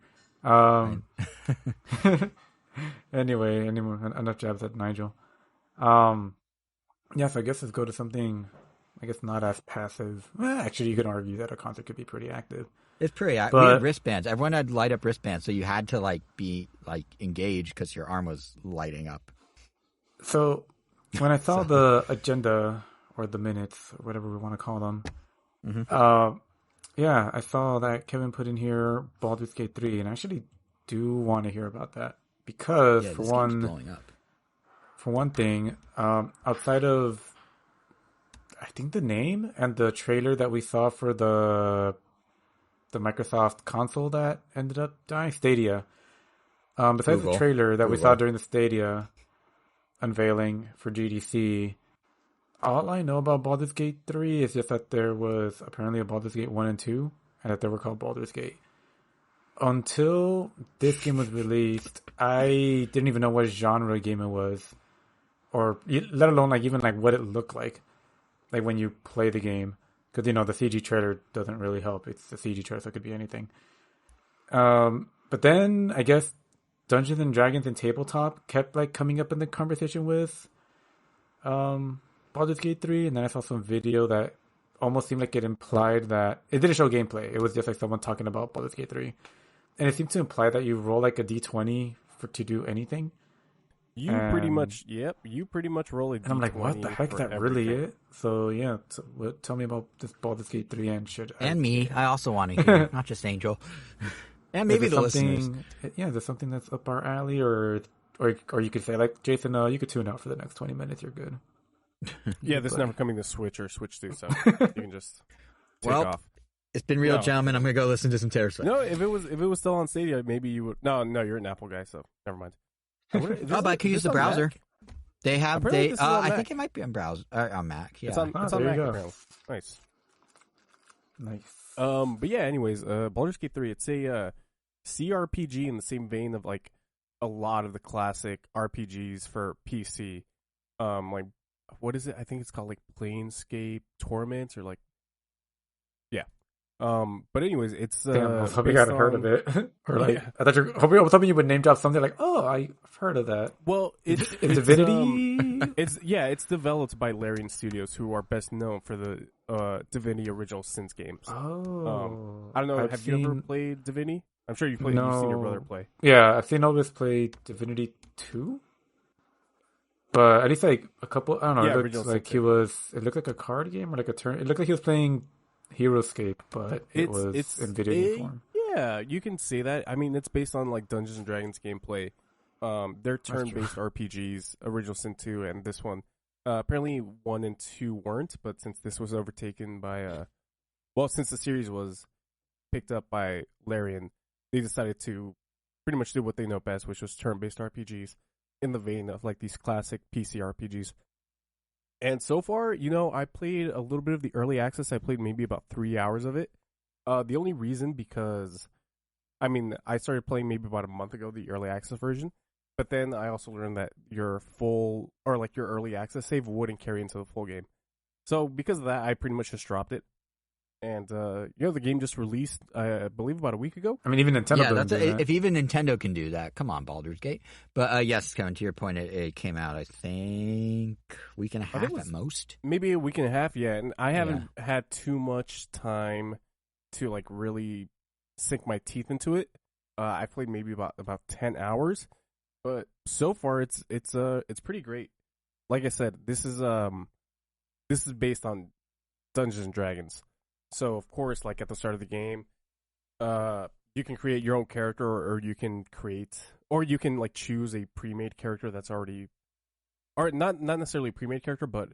Anyway, enough jabs at Nigel. Yes, I guess let's go to something, I guess not as passive. Well, actually, you could argue that a concert could be pretty active. It's pretty. We But had wristbands. Everyone had light up wristbands, so you had to like be like engaged because your arm was lighting up. so when I saw the agenda or the minutes or whatever we want to call them, yeah, I saw that Kevin put in here Baldur's Gate 3, and I actually do want to hear about that because Yeah, for this game's blowing up. one thing, outside of I think the name and the trailer that we saw for the Microsoft console that ended up dying, Stadia. Besides Google. the trailer that we Google. saw during the Stadia unveiling for GDC, all I know about Baldur's Gate 3 is just that there was apparently a Baldur's Gate 1 and 2, and that they were called Baldur's Gate. Until this game was released, I didn't even know what genre game it was, or let alone like even like what it looked like when you play the game. Because, the CG trailer doesn't really help. It's the CG trailer, so it could be anything. But then, I guess, Dungeons and Dragons and Tabletop kept, like, coming up in the conversation with Baldur's Gate 3. And then I saw some video that almost seemed like it implied that... It didn't show gameplay. It was just, like, someone talking about Baldur's Gate 3. And it seemed to imply that you roll, like, a D20 to do anything. You pretty much roll a D20. And I'm like, what the heck? Is that really it? So, yeah, tell me about this Baldur's Gate 3 and should And me, I also want to hear, not just Angel. And maybe the listeners. Yeah, is there something that's up our alley, or you could say, like, Jason, you could tune out for the next 20 minutes, you're good. Yeah, this is never coming to Switch or Switch 2, so you can just take off. It's been real, gentlemen. I'm going to go listen to some Taylor Swift. No, if it was still on Stadia, maybe you would... No, you're an Apple guy, so never mind. But I could use the browser. Mac? They have. I think it might be on browser on Mac. Yeah, it's on Mac. Apparently. Nice. But yeah. Anyways, Baldur's Gate 3. It's a CRPG in the same vein of like a lot of the classic RPGs for PC. Like what is it? I think it's called like Planescape Torment or like. Yeah. But anyways, it's. Damn, I was hoping I'd heard of it. Or like, I thought I was hoping you would name drop something like, oh, I've heard of that. Well, it's Divinity. It's developed by Larian Studios, who are best known for the Divinity Original Sins games. Oh, I don't know. Have you ever played Divinity? I'm sure you've played. No. You've seen your brother play. Yeah, I've seen Elvis play Divinity 2. But at least like a couple. I don't know. Yeah, it looked like he was. It looked like a card game or like a turn. It looked like he was playing HeroScape, but it's in video game form. Yeah, you can say that. I mean, it's based on like Dungeons and Dragons gameplay. They're turn-based RPGs, Original Sin 2 and this one. Apparently 1 and 2 weren't, but since this was overtaken by since the series was picked up by Larian, they decided to pretty much do what they know best, which was turn-based RPGs in the vein of like these classic PC RPGs. And so far, I played a little bit of the early access. I played maybe about 3 hours of it. The only reason because, I started playing maybe about a month ago, the early access version. But then I also learned that your full, or like your early access save wouldn't carry into the full game. So because of that, I pretty much just dropped it. And, the game just released, I believe, about a week ago. I mean, even Nintendo. Yeah, if even Nintendo can do that, come on, Baldur's Gate. But yes, Kevin, to your point, it came out, I think, a week and a half at most. Maybe a week and a half, yeah. And I haven't had too much time to like really sink my teeth into it. I played maybe about 10 hours, but so far it's pretty great. Like I said, this is based on Dungeons and Dragons. So of course, like at the start of the game, you can create your own character, or you can like choose a pre-made character that's already, or not necessarily a pre-made character, but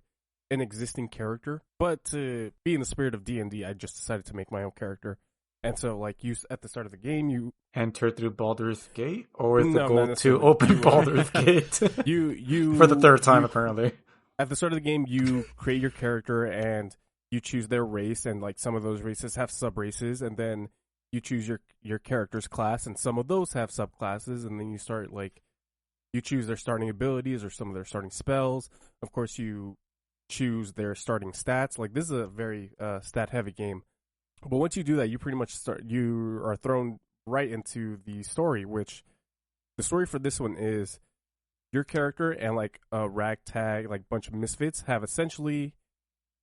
an existing character. But to be in the spirit of D&D, I just decided to make my own character. And so, like, at the start of the game, you enter through Baldur's Gate, or is the No, goal not to open Baldur's Gate? you For the third time, apparently. At the start of the game, you create your character and you choose their race, and like some of those races have sub races, and then you choose your character's class, and some of those have subclasses, and then you start like you choose their starting abilities or some of their starting spells. Of course, you choose their starting stats. Like, this is a very stat heavy game. But once you do that, you pretty much you are thrown right into the story, which the story for this one is your character and like a ragtag, like bunch of misfits have essentially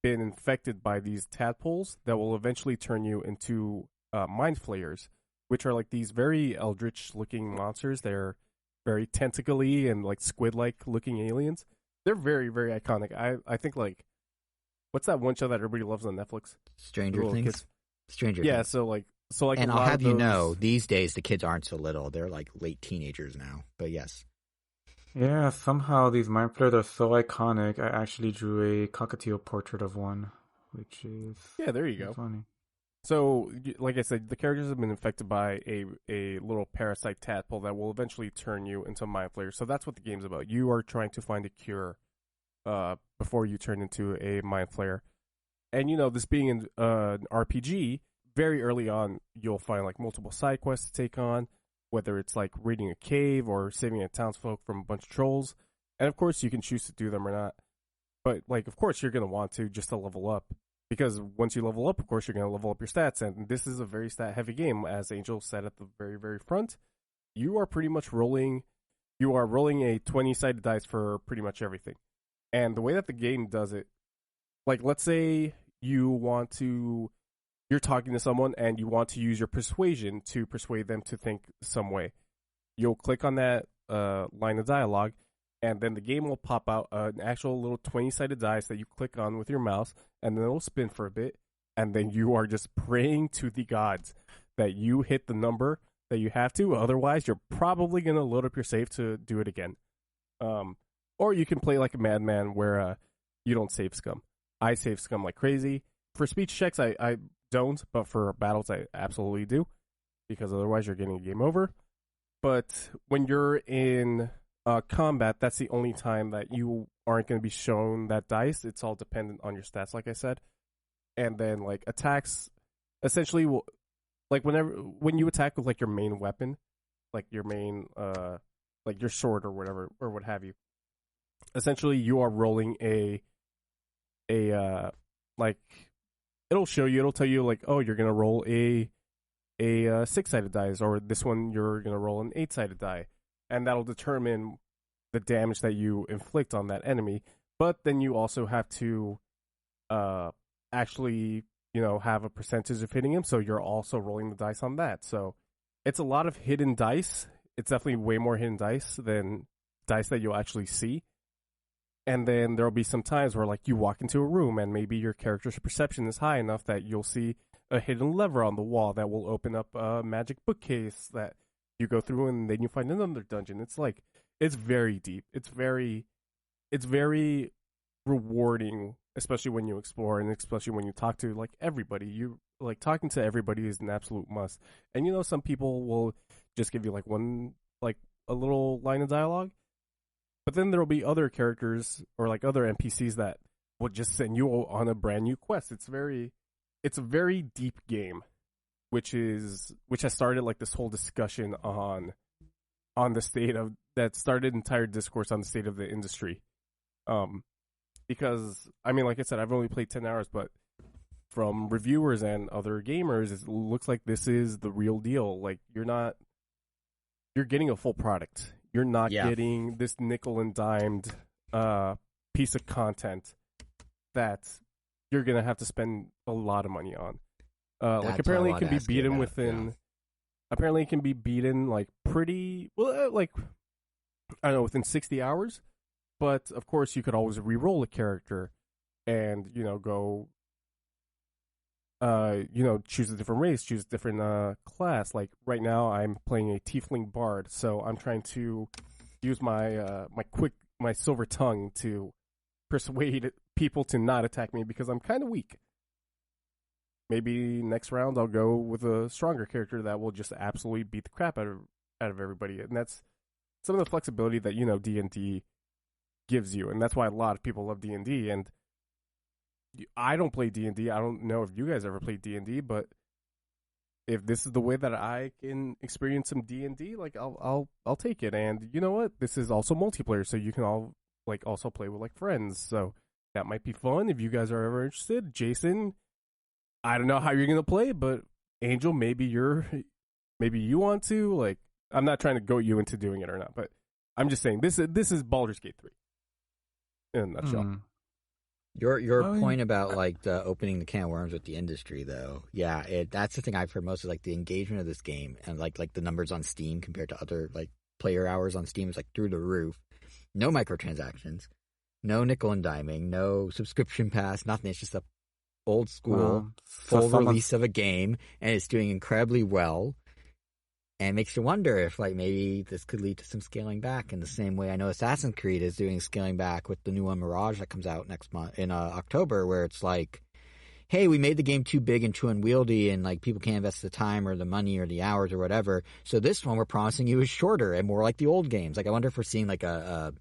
been infected by these tadpoles that will eventually turn you into mind flayers, which are like these very eldritch looking monsters. They're very tentacly and like squid like looking aliens. They're very, very iconic. I think like what's that one show that everybody loves on Netflix? Stranger Things. Kids. Stranger Yeah, Things. so like and a I'll lot have of you those... know, these days the kids aren't so little. They're like late teenagers now. But yes. Yeah, somehow these mind flayers are so iconic. I actually drew a cockatiel portrait of one, which is Yeah, there you go. funny. So, like I said, the characters have been infected by a little parasite tadpole that will eventually turn you into a mind flayer. So that's what the game's about. You are trying to find a cure before you turn into a mind flayer. And, you know, this being an RPG, very early on, you'll find, like, multiple side quests to take on, whether it's, like, raiding a cave or saving a townsfolk from a bunch of trolls. And, of course, you can choose to do them or not. But, like, of course, you're going to want to just to level up. Because once you level up, of course, you're going to level up your stats. And this is a very stat-heavy game. As Angel said at the very, very front, you are pretty much rolling a 20-sided dice for pretty much everything. And the way that the game does it, like, let's say you're talking to someone and you want to use your persuasion to persuade them to think some way. You'll click on that line of dialogue, and then the game will pop out an actual little 20-sided dice that you click on with your mouse, and then it'll spin for a bit, and then you are just praying to the gods that you hit the number that you have to. Otherwise, you're probably going to load up your save to do it again. Or you can play like a madman where you don't save scum. I save scum like crazy. For speech checks, I don't, but for battles, I absolutely do, because otherwise you're getting a game over. But when you're in combat, that's the only time that you aren't going to be shown that dice. It's all dependent on your stats, like I said. And then, like, attacks, essentially, will, like, when you attack with, like, your main weapon, like, your main, like, your sword or whatever, or what have you, essentially, you are rolling like, it'll tell you, like, oh, you're going to roll a 6-sided dice, or this one you're going to roll an 8-sided die. And that'll determine the damage that you inflict on that enemy. But then you also have to actually, you know, have a percentage of hitting him, so you're also rolling the dice on that. So it's a lot of hidden dice. It's definitely way more hidden dice than dice that you'll actually see. And then there'll be some times where, like, you walk into a room and maybe your character's perception is high enough that you'll see a hidden lever on the wall that will open up a magic bookcase that you go through, and then you find another dungeon. It's like, it's very deep. It's very rewarding, especially when you explore, and especially when you talk to, like, everybody. You, like, talking to everybody is an absolute must. And, you know, some people will just give you, like, one, like, a little line of dialogue. But then there'll be other characters or, like, other NPCs that will just send you on a brand new quest. It's a very deep game, which has started, like, this whole discussion on the state of, that started entire discourse on the state of the industry. Because, I mean, like I said, I've only played 10 hours, but from reviewers and other gamers, it looks like this is the real deal. Like, you're getting a full product. You're not getting this nickel and dimed piece of content that you're going to have to spend a lot of money on. Like, apparently it can be beaten within... Yeah. Apparently it can be beaten, like, pretty... Well, like, I don't know, within 60 hours. But, of course, you could always re-roll a character and, you know, go... you know, choose a different race, choose a different class. Like, right now I'm playing a tiefling bard, so I'm trying to use my my silver tongue to persuade people to not attack me because I'm kind of weak. Maybe next round I'll go with a stronger character that will just absolutely beat the crap out of everybody. And that's some of the flexibility that, you know, D&D gives you. And that's why a lot of people love D&D. And I don't play D&D. I don't know if you guys ever played D&D, but if this is the way that I can experience some D&D, like, I'll take it. And you know what? This is also multiplayer, so you can all, like, also play with, like, friends. So that might be fun if you guys are ever interested. Jason, I don't know how you're gonna play, but Angel, maybe you want to, like, I'm not trying to goat you into doing it or not, but I'm just saying this is Baldur's Gate 3 in a nutshell. Your point about like the opening the can of worms with the industry, though, yeah, that's the thing I've heard most, is like the engagement of this game and like the numbers on Steam compared to other like player hours on Steam is like through the roof. No microtransactions, no nickel and diming, no subscription pass, nothing. It's just a old school full release of a game, and it's doing incredibly well. And it makes you wonder if, like, maybe this could lead to some scaling back in the same way I know Assassin's Creed is doing scaling back with the new one, Mirage, that comes out next month in October, where it's like, hey, we made the game too big and too unwieldy, and like people can't invest the time or the money or the hours or whatever. So this one we're promising you is shorter and more like the old games. Like, I wonder if we're seeing like a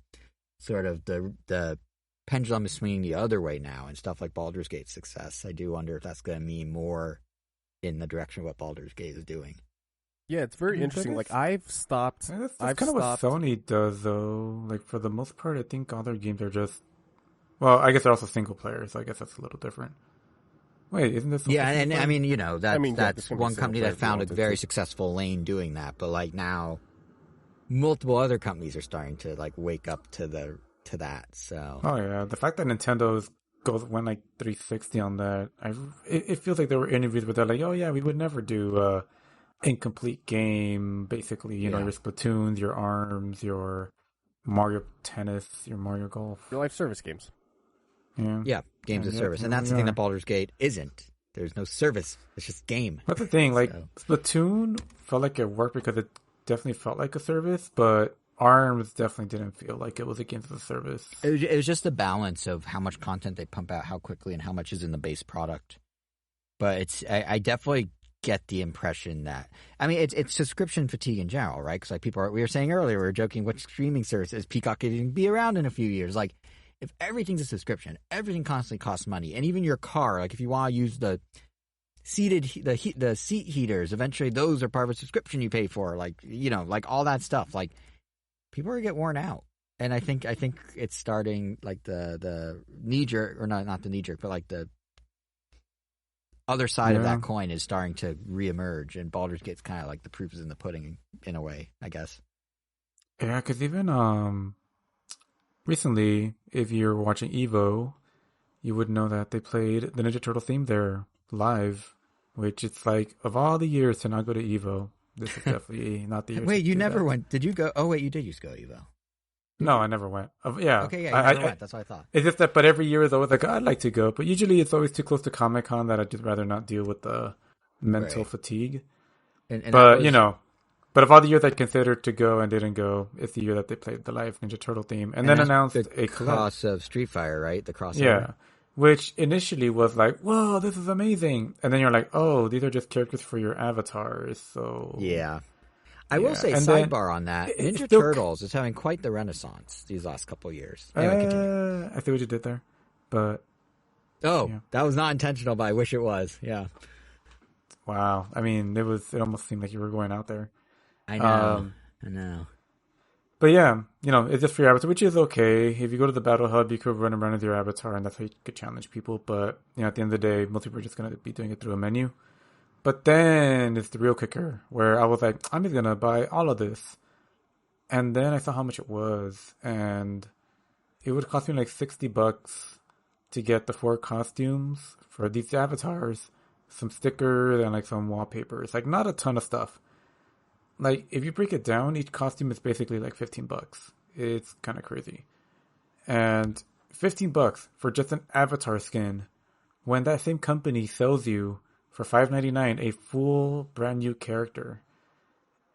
sort of the pendulum is swinging the other way now, and stuff like Baldur's Gate's success. I do wonder if that's going to mean more in the direction of what Baldur's Gate is doing. Yeah, it's very interesting. Like, I've stopped. That's kind of what Sony does, though. Like, for the most part, I think all their games are just. Well, I guess they're also single players, so I guess that's a little different. Wait, isn't this? Yeah, and I mean, that's one company that found a very successful lane doing that. But like now, multiple other companies are starting to like wake up to that. So. Oh yeah, the fact that Nintendo went like 360 on that, it feels like there were interviews where they're like, oh yeah, we would never do incomplete game, basically, you know, your Splatoons, your ARMS, your Mario Tennis, your Mario Golf. Your live service games. Yeah, games of service. And that's the thing that Baldur's Gate isn't. There's no service. It's just game. That's the thing, like, Splatoon felt like it worked because it definitely felt like a service, but ARMS definitely didn't feel like it was a game as a service. It was just the balance of how much content they pump out, how quickly, and how much is in the base product. But I definitely get the impression that, I mean, it's subscription fatigue in general, right? Because like we were saying earlier, we were joking, which streaming service is Peacock going to be around in a few years? Like, if everything's a subscription, everything constantly costs money, and even your car, like if you want to use the seat heaters, eventually those are part of a subscription you pay for, like, you know, like all that stuff. Like, people are going to get worn out, and I think it's starting, like the knee jerk, or not the knee jerk, but like the other side of that coin is starting to reemerge, and Baldur's Gate's kind of like the proof is in the pudding in a way, I guess. Yeah, because even recently, if you're watching Evo, you would know that they played the Ninja Turtle theme there live, which it's like, of all the years to not go to Evo, this is definitely not the year. Wait, you never went? Did you go? Oh wait, you did used to go to Evo. No, I never went. Yeah. Okay, yeah, you never went. That's what I thought. It's just that, but every year is always like, I'd like to go, but usually it's always too close to Comic-Con that I'd just rather not deal with the mental fatigue. And but, you know, but of all the years I'd considered to go and didn't go, it's the year that they played the live Ninja Turtle theme. And then announced a cross of Street Fighter, right? The crossover. Yeah. Which initially was like, whoa, this is amazing. And then you're like, oh, these are just characters for your avatars, so... Yeah. I will say, sidebar on that, Ninja Turtles is having quite the renaissance these last couple of years. Anyway, continue. I see what you did there, but... Oh, that was not intentional, but I wish it was, yeah. Wow. I mean, it almost seemed like you were going out there. I know. But yeah, you know, it's just for your avatar, which is okay. If you go to the Battle Hub, you could run around with your avatar, and that's how you could challenge people. But, you know, at the end of the day, most people are just going to be doing it through a menu. But then it's the real kicker, where I was like, I'm just going to buy all of this. And then I saw how much it was, and it would cost me like $60 to get the 4 costumes for these avatars, some stickers, and like some wallpapers. Like, not a ton of stuff. Like, if you break it down, each costume is basically like $15. It's kind of crazy. And $15 for just an avatar skin, when that same company sells you for $5.99 a full brand new character.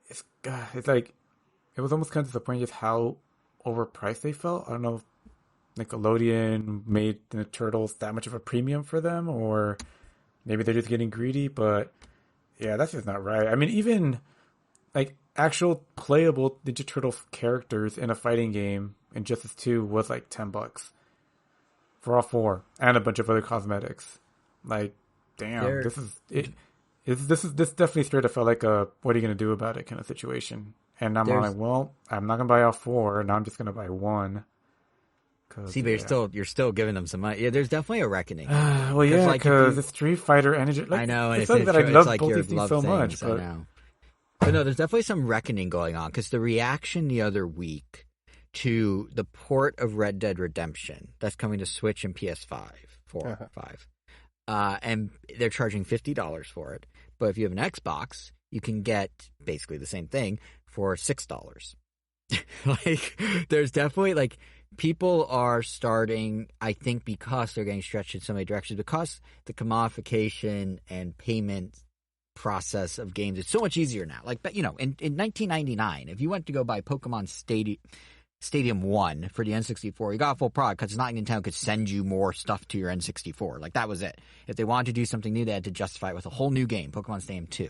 It's like, it was almost kind of disappointing just how overpriced they felt. I don't know if Nickelodeon made the Turtles that much of a premium for them, or maybe they're just getting greedy, but yeah, that's just not right. I mean, even like actual playable Ninja Turtle characters in a fighting game in Justice 2 was like $10 for all 4 and a bunch of other cosmetics. Like, damn, this definitely straight up felt like a what are you gonna do about it kind of situation. And I'm like, well, I'm not gonna buy all 4, now I'm just gonna buy 1. See, but you're still giving them some money. Yeah, there's definitely a reckoning. Well, yeah, because the Street Fighter energy. Like, I know, and it's like that I love like both your these things so much, but But no, there's definitely some reckoning going on because the reaction the other week to the port of Red Dead Redemption that's coming to Switch and PS5, 5, and they're charging $50 for it. But if you have an Xbox, you can get basically the same thing for $6. Like, there's definitely, like, people are starting, I think, because they're getting stretched in so many directions, because the commodification and payment process of games is so much easier now. Like, but, you know, in 1999, if you went to go buy Pokemon Stadium 1 for the N64, you got a full product because it's not like Nintendo could send you more stuff to your N64. Like, that was it. If they wanted to do something new, they had to justify it with a whole new game, Pokemon Stadium 2.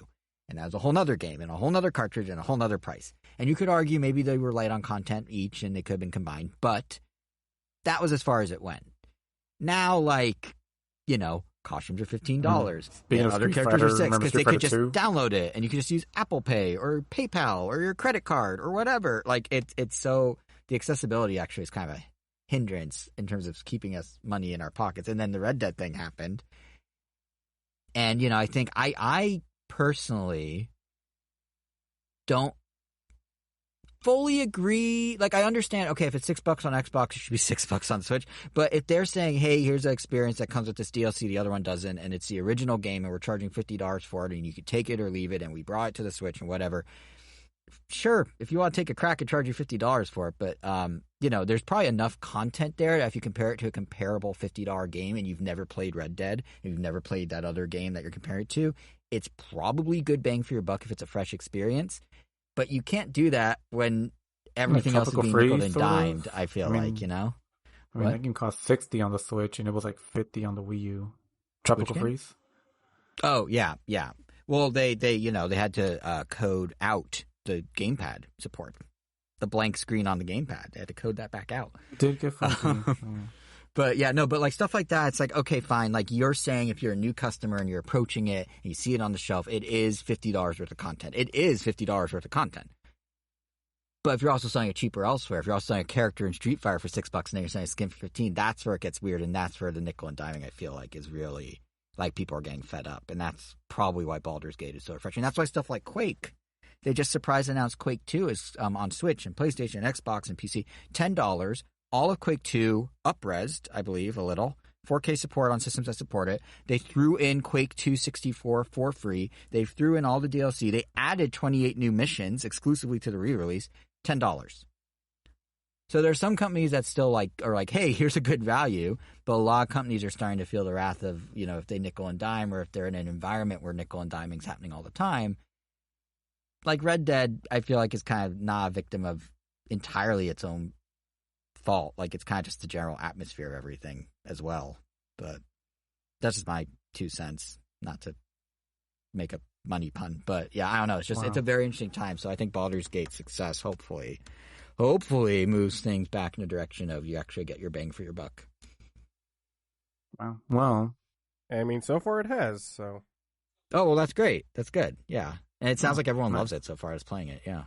And that was a whole nother game and a whole nother cartridge and a whole nother price. And you could argue maybe they were light on content each and they could have been combined, but that was as far as it went. Now, like, you know, costumes are $15. And other characters are $6 because they could just download it and you could just use Apple Pay or PayPal or your credit card or whatever. Like, it's so, the accessibility actually is kind of a hindrance in terms of keeping us money in our pockets. And then the Red Dead thing happened. And, you know, I think I personally don't fully agree. Like, I understand, okay, if it's $6 on Xbox, it should be $6 on Switch. But if they're saying, hey, here's an experience that comes with this DLC, the other one doesn't, and it's the original game, and we're charging $50 for it, and you could take it or leave it, and we brought it to the Switch and whatever. Sure, if you want to take a crack and charge you $50 for it, but you know, there's probably enough content there that if you compare it to a comparable $50 game and you've never played Red Dead, and you've never played that other game that you're comparing it to, it's probably good bang for your buck if it's a fresh experience. But you can't do that when everything else is being nickeled and dimed, I feel like, you know? I mean, that game cost $60 on the Switch, and it was like $50 on the Wii U. Tropical Freeze? Oh, yeah. Well, they you know, they had to code out the gamepad support. The blank screen on the gamepad. They had to code that back out. Did get funky. But yeah, no, but like stuff like that, it's like, okay, fine. Like you're saying if you're a new customer and you're approaching it and you see it on the shelf, it is $50 worth of content. It is $50 worth of content. But if you're also selling it cheaper elsewhere, if you're also selling a character in Street Fighter for $6 and then you're selling a skin for $15, that's where it gets weird, and that's where the nickel and diming, I feel like, is really, like, people are getting fed up. And that's probably why Baldur's Gate is so refreshing. That's why stuff like Quake, they just surprise announced Quake 2 is on Switch and PlayStation, and Xbox, and PC. $10. All of Quake 2 up-resed, I believe, a little. 4K support on systems that support it. They threw in Quake 2 64 for free. They threw in all the DLC. They added 28 new missions exclusively to the re-release. $10. So there's some companies that still are like, hey, here's a good value. But a lot of companies are starting to feel the wrath of, you know, if they nickel and dime, or if they're in an environment where nickel and diming is happening all the time. Like Red Dead, I feel like is kind of not a victim of entirely its own fault. Like, it's kind of just the general atmosphere of everything as well. But that's just my 2 cents, not to make a money pun. But yeah, I don't know. It's just, It's a very interesting time. So I think Baldur's Gate success hopefully moves things back in the direction of you actually get your bang for your buck. Wow. Well, I mean, so far it has, so. Oh, well, that's great. That's good. Yeah. And it sounds like everyone loves it so far as playing it. Yeah.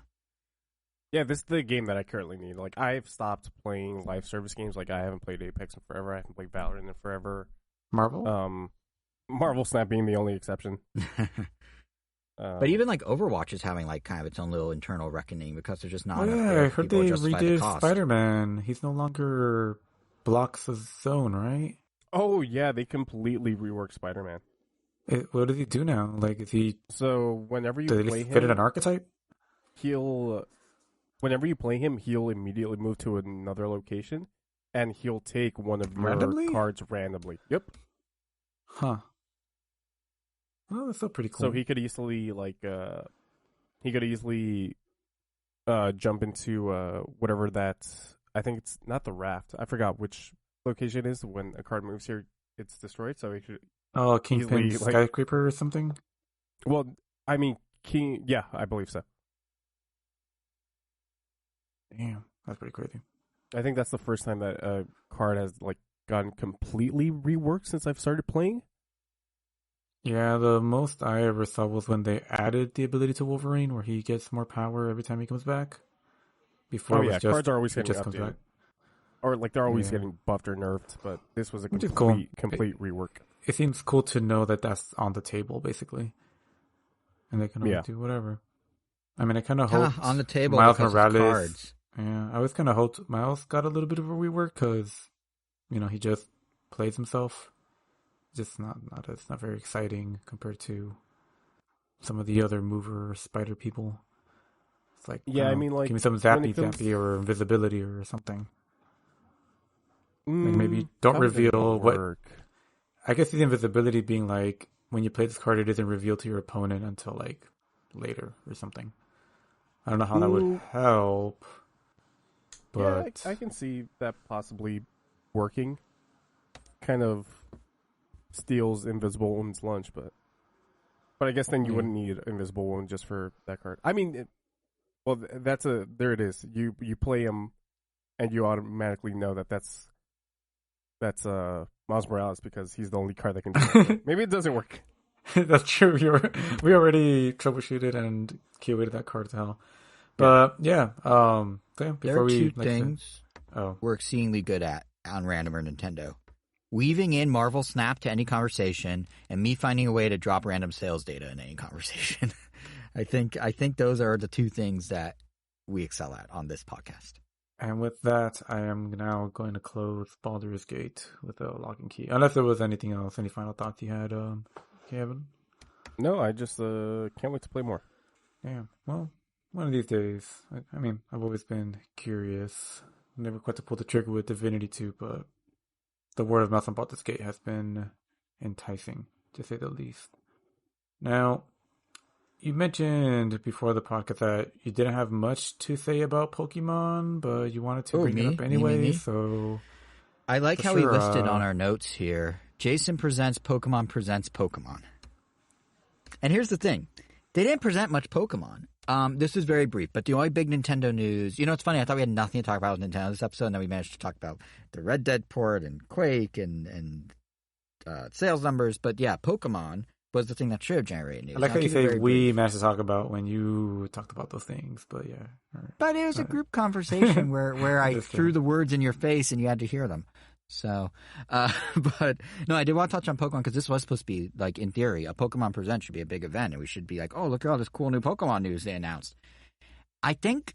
Yeah, this is the game that I currently need. Like, I've stopped playing live service games. Like, I haven't played Apex in forever. I haven't played Valorant in forever. Marvel? Marvel Snap being the only exception. But even like Overwatch is having like kind of its own little internal reckoning because there's just not enough. Yeah, I heard they redid Spider-Man. He's no longer blocks the zone, right? Oh yeah, they completely reworked Spider-Man. What does he do now? Like, is he? So whenever you play him, fit in an archetype? Whenever you play him, he'll immediately move to another location, and he'll take one of your cards randomly. Yep. Huh. Well, that's still pretty cool. So he could easily jump into whatever that. I think it's not the raft. I forgot which location it is. When a card moves here, it's destroyed. So he could. Oh, Kingpin Skyscraper or something? Well, I mean, yeah, I believe so. Damn, that's pretty crazy. I think that's the first time that a card has like gotten completely reworked since I've started playing. Yeah, the most I ever saw was when they added the ability to Wolverine, where he gets more power every time he comes back. Before, cards are always getting updated. Or like they're always getting buffed or nerfed, but this was a complete rework. It seems cool to know that that's on the table, basically. And they can only do whatever. I mean, I kind of hoped on the table Miles because Morales. of cards. Yeah, I was kind of hoped Miles got a little bit of a rework because, he just plays himself. Just it's not very exciting compared to some of the other mover or spider people. It's like, Yeah, I mean, give like, me some zappy or invisibility or something. Like maybe don't reveal what. I guess the invisibility being like when you play this card, it isn't revealed to your opponent until like later or something. I don't know how that would help, but yeah, I can see that possibly working. Kind of steals Invisible Woman's lunch, but I guess then you wouldn't need Invisible Woman just for that card. I mean, there it is. You play him, and you automatically know that's Miles Morales because he's the only card that can do that. Maybe it doesn't work. That's true. We already troubleshooted and QA'd that card to hell. But yeah, before there are two we things we're exceedingly good at on Random or Nintendo: weaving in Marvel Snap to any conversation, and me finding a way to drop random sales data in any conversation. I think those are the two things that we excel at on this podcast. And with that, I am now going to close Baldur's Gate with a login key. Unless there was anything else, any final thoughts you had, Kevin? No, I just can't wait to play more. Yeah, well, one of these days. I mean, I've always been curious. Never quite to pull the trigger with Divinity 2, but the word of mouth on Baldur's Gate has been enticing, to say the least. Now, you mentioned before the podcast that you didn't have much to say about Pokemon, but you wanted to bring it up anyway, so... I like how we listed on our notes here, Jason presents Pokemon. And here's the thing. They didn't present much Pokemon. This is very brief, but the only big Nintendo news... You know, it's funny, I thought we had nothing to talk about with Nintendo this episode, and then we managed to talk about the Red Dead port and Quake and sales numbers, but yeah, Pokemon was the thing that should have generated news. I like how you say we managed to talk about when you talked about those things, but yeah. Right. But it was a group conversation where I threw the words in your face and you had to hear them. So, but no, I did want to touch on Pokemon because this was supposed to be, like, in theory, a Pokemon Present should be a big event, and we should be like, oh, look at all this cool new Pokemon news they announced. I think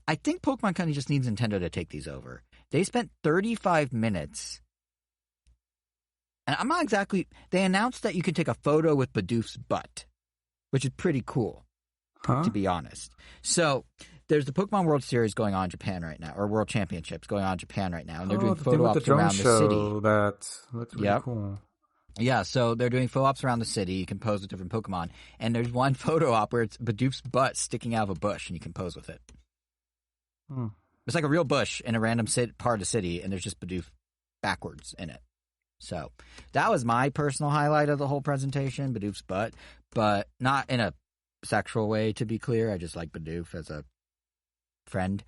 Pokemon kind of just needs Nintendo to take these over. They spent 35 minutes. And I'm not exactly... They announced that you could take a photo with Bidoof's butt, which is pretty cool, to be honest. So, there's the Pokemon World Series going on in Japan right now, or World Championships going on in Japan right now, and they're doing photo ops around the city. That looks really cool. Yeah, so they're doing photo ops around the city. You can pose with different Pokemon, and there's one photo op where it's Bidoof's butt sticking out of a bush, and you can pose with it. It's like a real bush in a random part of the city, and there's just Bidoof backwards in it. So that was my personal highlight of the whole presentation, Bidoof's butt, but not in a sexual way, to be clear. I just like Bidoof as a friend.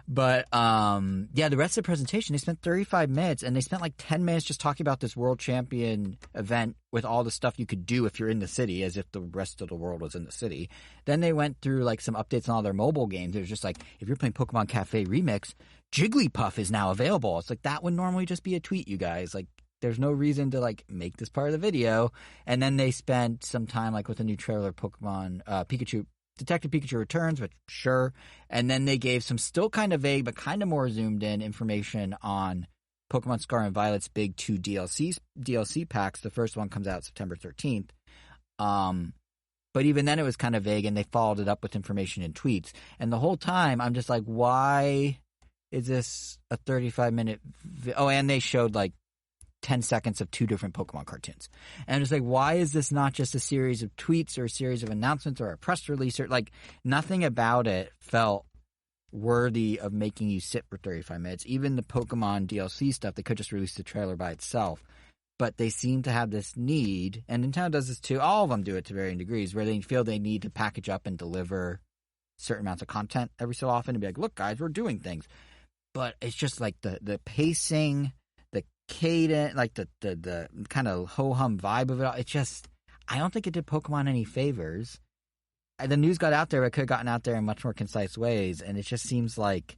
But yeah, the rest of the presentation, they spent 35 minutes, and they spent like 10 minutes just talking about this world champion event with all the stuff you could do if you're in the city, as if the rest of the world was in the city. Then they went through like some updates on all their mobile games. It was just like, if you're playing Pokemon Cafe Remix, Jigglypuff is now available. It's like, that would normally just be a tweet, you guys. Like, there's no reason to like make this part of the video. And then they spent some time like with a new trailer, Pokemon Pikachu, Detective Pikachu Returns, which sure. And then they gave some still kind of vague but kind of more zoomed in information on Pokemon Scarlet and Violet's big 2 DLC packs. The first one comes out September 13th. But even then it was kind of vague, and they followed it up with information in tweets. And the whole time I'm just like, why is this a 35-minute and they showed like 10 seconds of 2 different Pokemon cartoons. And I'm just like, why is this not just a series of tweets or a series of announcements or a press release? Or like, nothing about it felt worthy of making you sit for 35 minutes. Even the Pokemon DLC stuff, they could just release the trailer by itself. But they seem to have this need, and Nintendo does this too, all of them do it to varying degrees, where they feel they need to package up and deliver certain amounts of content every so often and be like, look guys, we're doing things. But it's just like the pacing, the cadence, like the kind of ho-hum vibe of it all. It's just, I don't think it did Pokemon any favors. The news got out there, it could have gotten out there in much more concise ways, and it just seems like,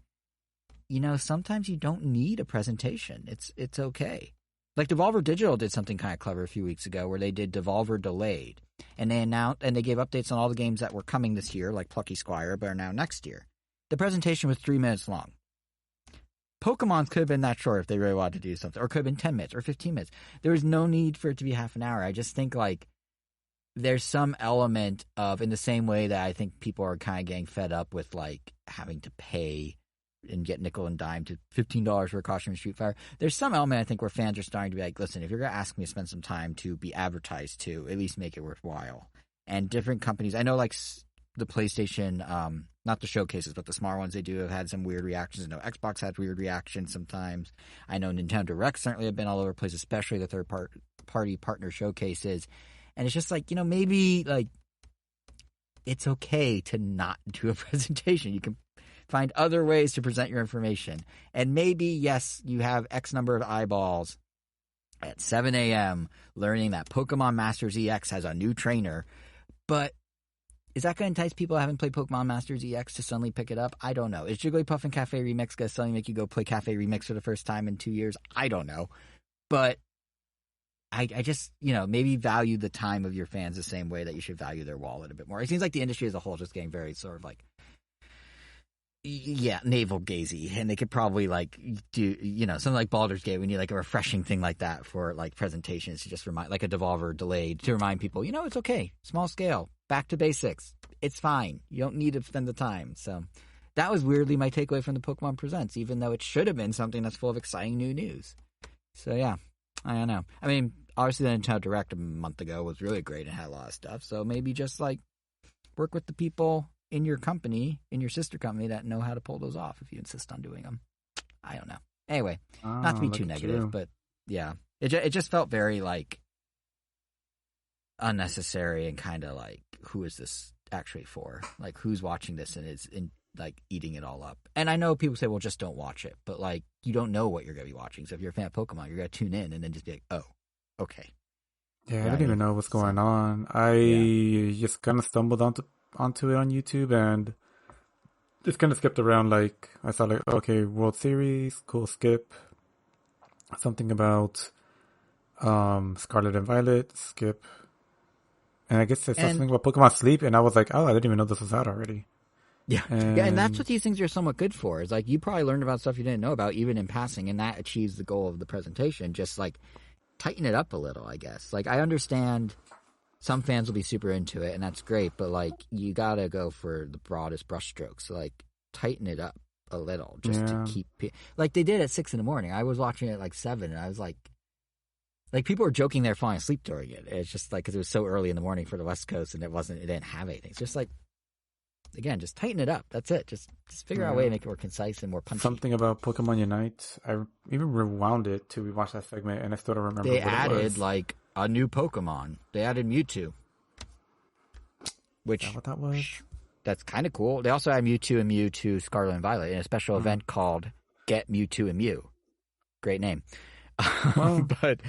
sometimes you don't need a presentation. It's okay. Like Devolver Digital did something kind of clever a few weeks ago where they did Devolver Delayed. And they announced, and they gave updates on all the games that were coming this year, like Plucky Squire, but are now next year. The presentation was 3 minutes long. Pokemon's could have been that short if they really wanted to do something, or could have been 10 minutes or 15 minutes. There was no need for it to be half an hour. I just think, like, there's some element of, in the same way that I think people are kind of getting fed up with, like, having to pay and get nickel and dime to $15 for a costume in Street Fighter. There's some element, I think, where fans are starting to be like, listen, if you're going to ask me to spend some time to be advertised to, at least make it worthwhile. And different companies, I know, like, the PlayStation, not the showcases, but the smart ones they do have had some weird reactions. I know Xbox had weird reactions sometimes. I know Nintendo Direct certainly have been all over the place, especially the third-party partner showcases. And it's just like, you know, maybe, like, it's okay to not do a presentation. You can find other ways to present your information. And maybe, yes, you have X number of eyeballs at 7 a.m. learning that Pokemon Masters EX has a new trainer. But is that going to entice people who haven't played Pokemon Masters EX to suddenly pick it up? I don't know. Is Jigglypuff and Cafe Remix going to suddenly make you go play Cafe Remix for the first time in 2 years? I don't know. But I just, you know, maybe value the time of your fans the same way that you should value their wallet a bit more. It seems like the industry as a whole is just getting very sort of like, yeah, navel-gazy. And they could probably, like, do, you know, something like Baldur's Gate. We need, like, a refreshing thing like that for, like, presentations to just remind, like a Devolver Delayed, to remind people, you know, it's okay. Small scale. Back to basics. It's fine. You don't need to spend the time. So that was weirdly my takeaway from the Pokemon Presents, even though it should have been something that's full of exciting new news. So, yeah, I don't know. I mean, obviously the Nintendo Direct a month ago was really great and had a lot of stuff. So maybe just, like, work with the people in your company, in your sister company, that know how to pull those off if you insist on doing them. I don't know. Anyway, not to be too negative, but yeah, it just felt very, like, unnecessary and kind of like, who is this actually for? Like, who's watching this and is like eating it all up? And I know people say, well, just don't watch it, but, like, you don't know what you're going to be watching. So if you're a fan of Pokemon, you're going to tune in and then just be like, oh, okay. Yeah, I didn't even know what's going on. I just kind of stumbled onto it on YouTube and just kind of skipped around. Like, I saw, like, okay, World Series, cool, skip. Something about Scarlet and Violet, skip. And I guess I saw something about Pokemon Sleep, and I was like, oh, I didn't even know this was out already. Yeah, and that's what these things are somewhat good for. Is like, you probably learned about stuff you didn't know about, even in passing, and that achieves the goal of the presentation. Just, like, tighten it up a little, I guess. Like, I understand some fans will be super into it, and that's great, but, like, you gotta go for the broadest brushstrokes. So, like, tighten it up a little, just to keep, like they did at 6 a.m. I was watching it at, like, 7, and I was like, people were joking they're falling asleep during it. It's just, like, because it was so early in the morning for the West Coast, and it didn't have anything. It's just, like, again, just tighten it up. That's it. Just figure out a way to make it more concise and more punchy. Something about Pokemon Unite. I even rewound it to rewatch that segment, and I still don't remember. They what added, it was. like, a new Pokemon. They added Mewtwo, which, is that what that was? That's kind of cool. They also had Mewtwo and Mewtwo Scarlet and Violet in a special event called Get Mewtwo and Mew. Great name. But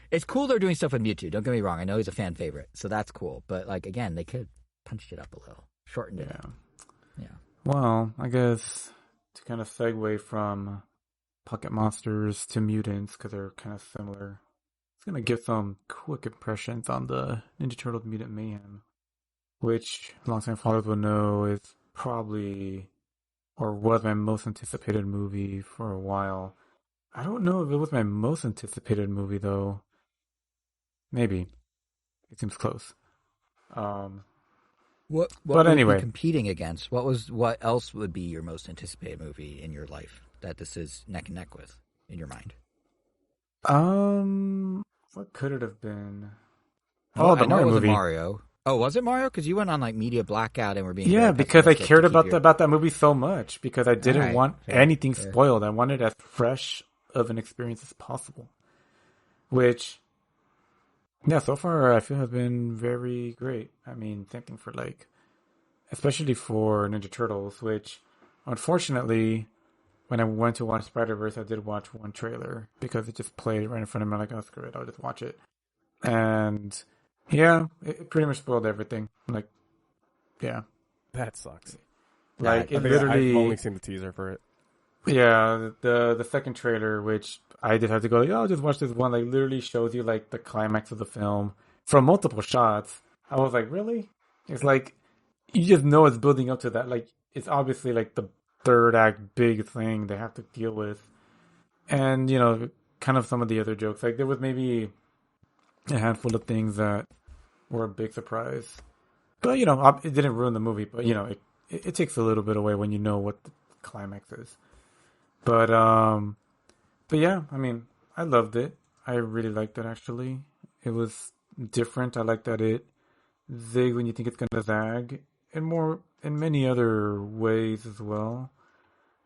it's cool they're doing stuff with Mewtwo. Don't get me wrong. I know he's a fan favorite, so that's cool. But, like, again, they could punched it up a little, shortened it up. Yeah. Well, I guess to kind of segue from Pocket Monsters to Mutants, because they're kind of similar, it's going to give some quick impressions on the Ninja Turtles Mutant Mayhem, which longtime followers will know is probably, or was, my most anticipated movie for a while. I don't know if it was my most anticipated movie, though. Maybe. It seems close. What but would anyway, it be competing against? What else would be your most anticipated movie in your life that this is neck and neck with, in your mind? What could it have been? Oh, the Mario movie. Mario. Oh, was it Mario? Because you went on, like, media blackout and were being because I cared about that movie so much, because I didn't want anything spoiled. I wanted as fresh of an experience as possible, which, yeah, so far I feel has been very great. I mean, same thing for, like, especially for Ninja Turtles, which, unfortunately, when I went to watch Spider-Verse, I did watch one trailer because it just played right in front of me. I'm like, oh, screw it, I'll just watch it. And yeah, it pretty much spoiled everything. Like, yeah. That sucks. Like, it literally... I've only seen the teaser for it. Yeah, the second trailer, which I did have to go, like, oh, just watch this one, like literally shows you like the climax of the film from multiple shots. I was like, really? It's like you just know it's building up to that. Like it's obviously like the third act big thing they have to deal with. And, kind of some of the other jokes. Like there was maybe a handful of things that were a big surprise. But, it didn't ruin the movie, but it takes a little bit away when you know what the climax is. But But yeah, I mean, I loved it. I really liked it actually. It was different. I like that it zigs when you think it's gonna zag, and more in many other ways as well.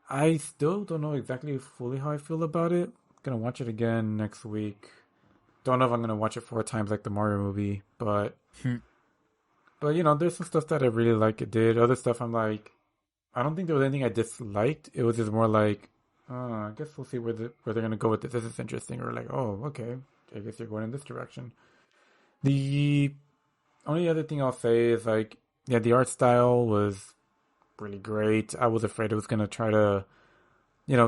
I still don't know exactly fully how I feel about it. Gonna watch it again next week. Don't know if I'm gonna watch it 4 times like the Mario movie, but there's some stuff that I really like it did. Other stuff I'm like, I don't think there was anything I disliked. It was just more like, I guess we'll see where they're gonna go with this. This is interesting, or like, oh, okay, I guess you're going in this direction. The only other thing I'll say is like, yeah, the art style was really great. I was afraid it was gonna try to,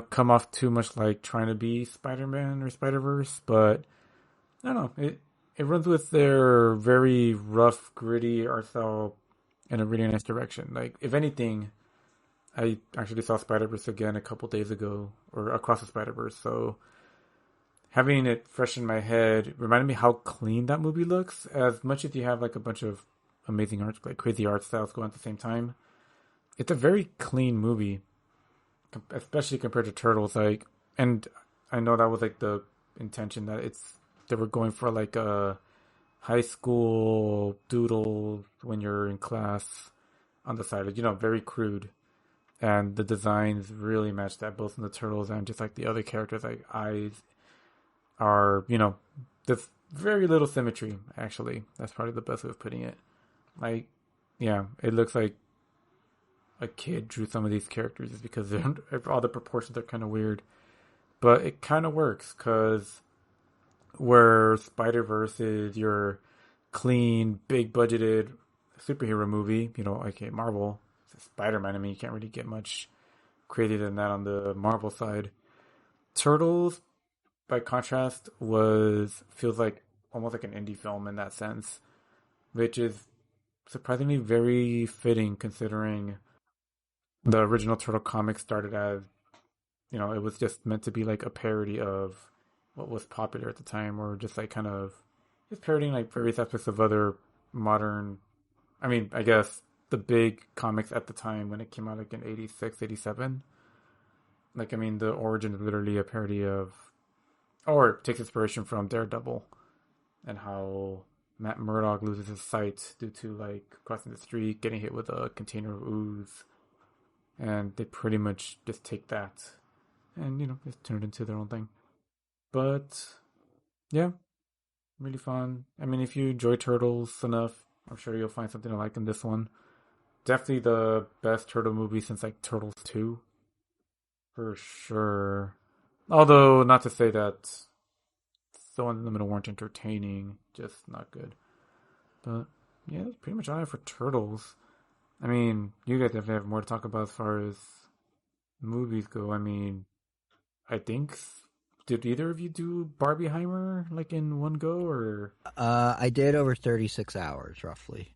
come off too much like trying to be Spider-Man or Spider-Verse, but I don't know. It runs with their very rough, gritty art style in a really nice direction. Like, if anything, I actually saw Spider-Verse again a couple days ago, or Across the Spider-Verse, so having it fresh in my head reminded me how clean that movie looks. As much as you have like a bunch of amazing art, like crazy art styles going at the same time, it's a very clean movie, especially compared to Turtles. Like, and I know that was like the intention that they were going for like a high school doodle when you're in class on the side, very crude. And the designs really match that both in the turtles and just like the other characters. Like eyes are, there's very little symmetry. Actually, that's probably the best way of putting it. Like, yeah, it looks like a kid drew some of these characters just because all the proportions are kind of weird, but it kind of works because where Spider Verse is your clean, big budgeted superhero movie, aka Marvel. Spider Man. I mean, you can't really get much crazier than that on the Marvel side. Turtles, by contrast, feels like almost like an indie film in that sense, which is surprisingly very fitting considering the original Turtle comic started as, it was just meant to be like a parody of what was popular at the time, or just like kind of just parodying like various aspects of other modern, I mean, I guess the big comics at the time when it came out like in 86, 87. Like, I mean, the origin is literally a parody of, or it takes inspiration from Daredevil and how Matt Murdock loses his sight due to like crossing the street, getting hit with a container of ooze. And they pretty much just take that and, just turn it into their own thing. But yeah, really fun. I mean, if you enjoy Turtles enough, I'm sure you'll find something to like in this one. Definitely the best Turtle movie since like Turtles 2. For sure. Although, not to say that the ones in the middle weren't entertaining, just not good. But yeah, that's pretty much all I have for Turtles. I mean, you guys definitely have more to talk about as far as movies go. I mean, I think, did either of you do Barbieheimer like in one go, or? I did over 36 hours, roughly.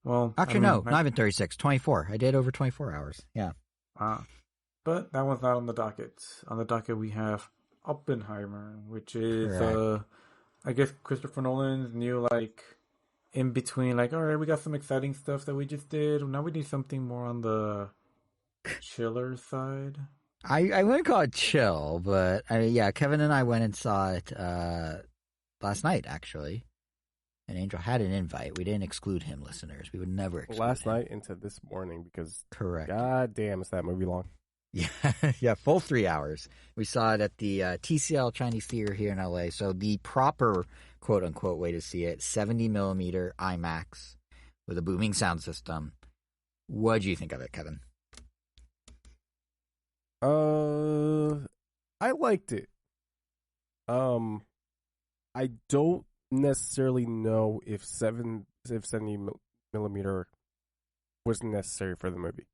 Well, Actually, I mean, no, not even 36, 24. I did over 24 hours, yeah. But that one's not on the docket. On the docket, we have Oppenheimer, which is, I guess, Christopher Nolan's new, like, in between, like, all right, we got some exciting stuff that we just did. Now we need something more on the chiller side. I wouldn't call it chill, but yeah, Kevin and I went and saw it last night, actually. And Angel had an invite. We didn't exclude him, listeners. We would never exclude last him. night into this morning because correct. God damn, is that movie long? Yeah, yeah, full 3 hours. We saw it at the TCL Chinese Theater here in LA. So the proper quote unquote way to see it, 70 millimeter IMAX with a booming sound system. What do you think of it, Kevin? I liked it. I don't necessarily know if 70 millimeter was necessary for the movie.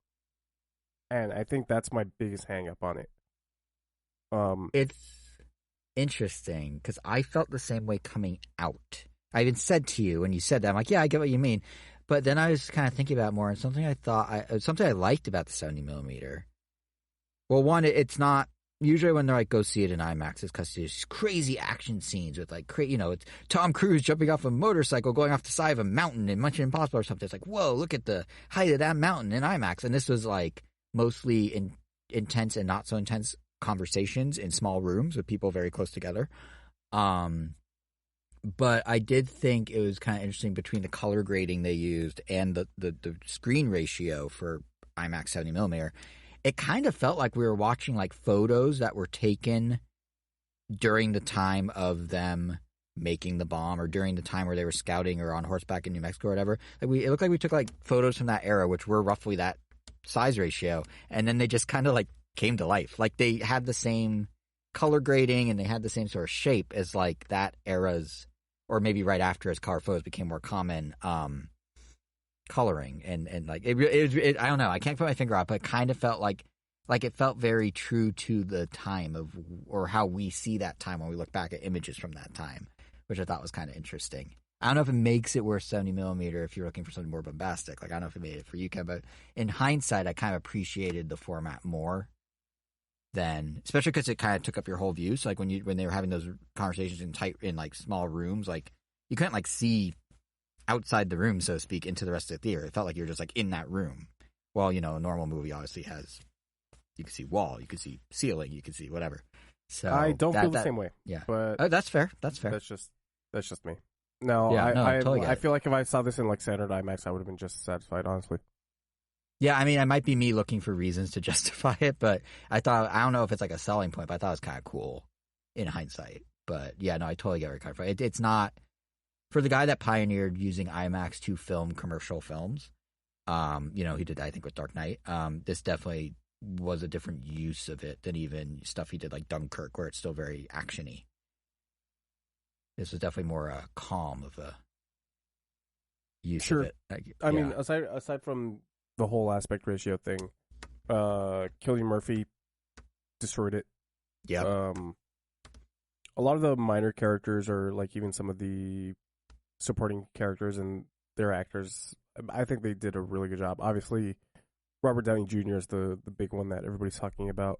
And I think that's my biggest hang up on it. It's interesting because I felt the same way coming out. I even said to you when you said that, I'm like, yeah, I get what you mean. But then I was kind of thinking about it more, and something I liked about the 70 millimeter. Well, one, it's not usually when they're like, go see it in IMAX, it's because there's crazy action scenes with like, it's Tom Cruise jumping off a motorcycle, going off the side of a mountain in Mission Impossible or something. It's like, whoa, look at the height of that mountain in IMAX. And this was like mostly intense and not so intense conversations in small rooms with people very close together. But I did think it was kind of interesting between the color grading they used and the screen ratio for IMAX 70 millimeter. It kind of felt like we were watching like photos that were taken during the time of them making the bomb or during the time where they were scouting or on horseback in New Mexico or whatever. Like it looked like we took like photos from that era, which were roughly that size ratio, and then they just kind of like came to life. Like they had the same color grading and they had the same sort of shape as like that era's, or maybe right after as color photos became more common, coloring and like it I don't know, I can't put my finger on it, but it kind of felt like it felt very true to the time of, or how we see that time when we look back at images from that time, which I thought was kind of interesting. I don't know if it makes it worth 70 millimeter if you're looking for something more bombastic. Like I don't know if it made it for you, Ken, but in hindsight, I kind of appreciated the format more than, especially because it kind of took up your whole view. So like when they were having those conversations in like small rooms, like you couldn't like see outside the room, so to speak, into the rest of the theater. It felt like you were just like in that room. Well, a normal movie obviously has, you can see wall, you can see ceiling, you can see whatever. So I don't feel the same way. Yeah, but that's fair. That's just me. No, yeah, I totally feel like if I saw this in like standard IMAX, I would have been just satisfied, honestly. Yeah, I mean, it might be me looking for reasons to justify it, but I don't know if it's like a selling point, but I thought it was kind of cool in hindsight. But yeah, no, I totally get where you're coming from. It's not, for the guy that pioneered using IMAX to film commercial films. He did that, I think, with Dark Knight. This definitely was a different use of it than even stuff he did like Dunkirk, where it's still very actiony. This was definitely more calm of a use of it. I mean, aside from the whole aspect ratio thing, Cillian Murphy destroyed it. Yeah. A lot of the minor characters, or like even some of the supporting characters and their actors, I think they did a really good job. Obviously, Robert Downey Jr. is the big one that everybody's talking about.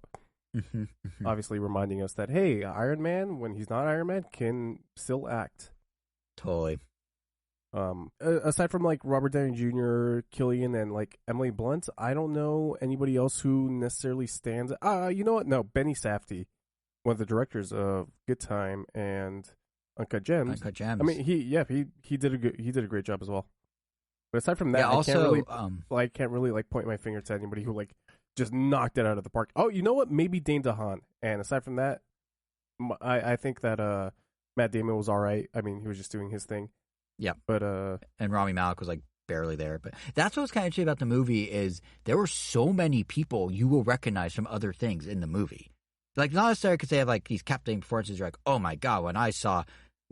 Obviously reminding us that, hey, Iron Man, when he's not Iron Man, can still act. Totally. Aside from like Robert Downey Jr., Cillian, and like Emily Blunt, I don't know anybody else who necessarily stands. You know what? No, Benny Safdie, one of the directors of Good Time and Uncut Gems. I mean, he did a great job as well. But aside from that, yeah, also, I can't really like point my finger to anybody who like just knocked it out of the park. Oh, you know what? Maybe Dane DeHaan. And aside from that, I think that Matt Damon was all right. I mean, he was just doing his thing. Yeah. But and Rami Malek was like barely there. But that's what was kind of interesting about the movie is there were so many people you will recognize from other things in the movie. Like, not necessarily because they have like these captivating performances. You're like, oh my God, when I saw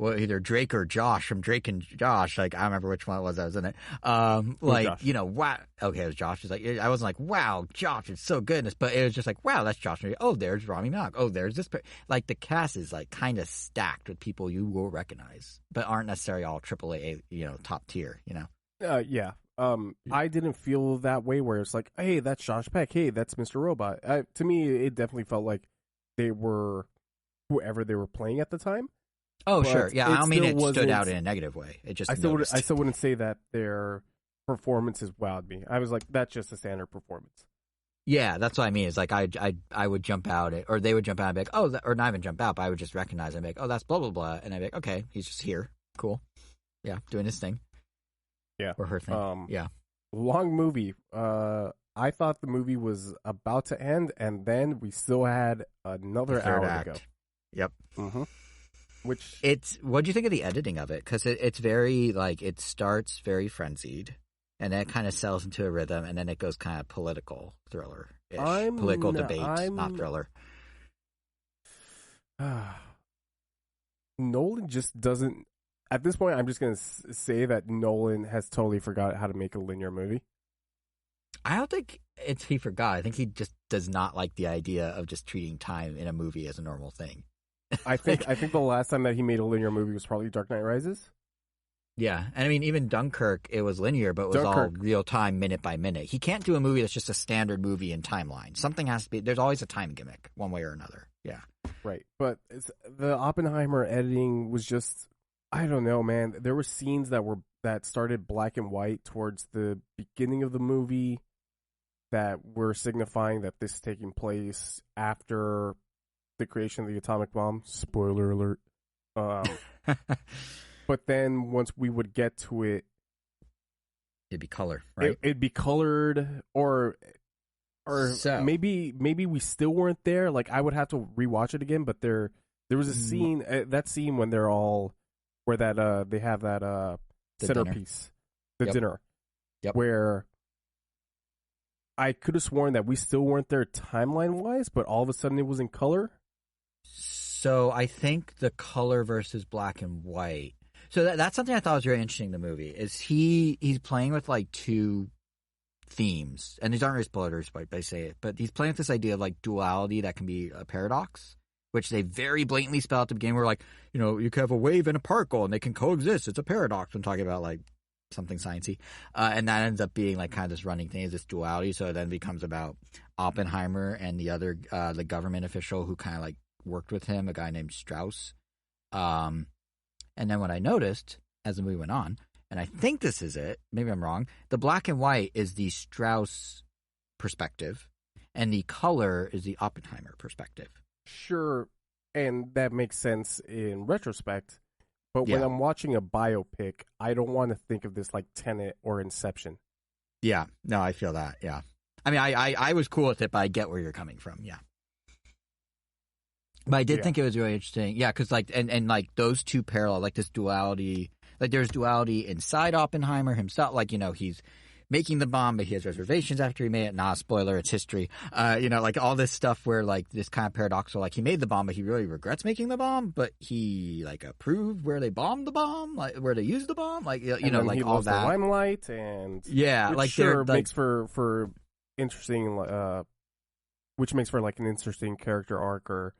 either Drake or Josh from Drake and Josh, like, I don't remember which one it was that was in it. Wow. Okay, it was Josh. It's like, I wasn't like, wow, Josh is so good. But it was just like, wow, that's Josh. Oh, there's Rami Malek. Oh, there's this. Like, the cast is like kind of stacked with people you will recognize, but aren't necessarily all AAA, top tier, Yeah. I didn't feel that way where it's like, hey, that's Josh Peck. Hey, that's Mr. Robot. To me, it definitely felt like they were whoever they were playing at the time. Oh, but sure. Yeah, I don't mean it stood out in a negative way. It just I still wouldn't say that their performances wowed me. I was like, that's just a standard performance. Yeah, that's what I mean. It's like I would jump out, or they would jump out and be like, oh, or not even jump out, but I would just recognize it and be like, oh, that's blah, blah, blah. And I'd be like, okay, he's just here. Cool. Yeah, doing his thing. Yeah. Or her thing. Yeah. Long movie. I thought the movie was about to end, and then we still had another hour to go. Yep. Mm-hmm. What do you think of the editing of it? Because it's very, like, it starts very frenzied, and then it kind of sells into a rhythm, and then it goes kind of political thriller-ish. Political debate, not thriller. Nolan just doesn't... At this point, I'm just going to say that Nolan has totally forgot how to make a linear movie. I don't think it's he forgot. I think he just does not like the idea of just treating time in a movie as a normal thing. I think the last time that he made a linear movie was probably Dark Knight Rises. Yeah, and I mean, even Dunkirk, it was linear, but it was all real time, minute by minute. He can't do a movie that's just a standard movie in timeline. Something has to be. There's always a time gimmick, one way or another. Yeah, right. But the Oppenheimer editing was just, I don't know, man. There were scenes that started black and white towards the beginning of the movie that were signifying that this is taking place after the creation of the atomic bomb. Spoiler alert. But then once we would get to it, it'd be color, right? It'd be colored, or so. maybe we still weren't there. Like, I would have to rewatch it again. But there was a scene, that scene when they're all where that they have that the centerpiece, dinner, where I could have sworn that we still weren't there timeline wise, but all of a sudden it was in color. So I think the color versus black and white. So that's something I thought was very interesting in the movie, is he's playing with like two themes, and these aren't really spoilers, but I say it, but he's playing with this idea of like duality that can be a paradox, which they very blatantly spell out at the beginning. Where like, you can have a wave and a particle and they can coexist. It's a paradox. I'm talking about like something sciencey. And that ends up being like kind of this running thing, is this duality. So it then becomes about Oppenheimer and the other, the government official who kind of like worked with him, a guy named Strauss. And then what I noticed as the movie went on, and I think this is it, maybe I'm wrong, the black and white is the Strauss perspective, and the color is the Oppenheimer perspective. Sure, and that makes sense in retrospect, but when I'm watching a biopic, I don't want to think of this like Tenet or Inception. Yeah, no, I feel that, yeah. I mean, I was cool with it, but I get where you're coming from, yeah. But I did think it was really interesting. Yeah, because like, and like those two parallel, like this duality, like there's duality inside Oppenheimer himself. Like, he's making the bomb, but he has reservations after he made it. Nah, spoiler, it's history. Like all this stuff where like this kind of paradoxical, like he made the bomb, but he really regrets making the bomb, but he like approved where they bombed the bomb, like where they used the bomb, like, like he all loves that. The limelight, and like sure makes for interesting, which makes for like an interesting character arc or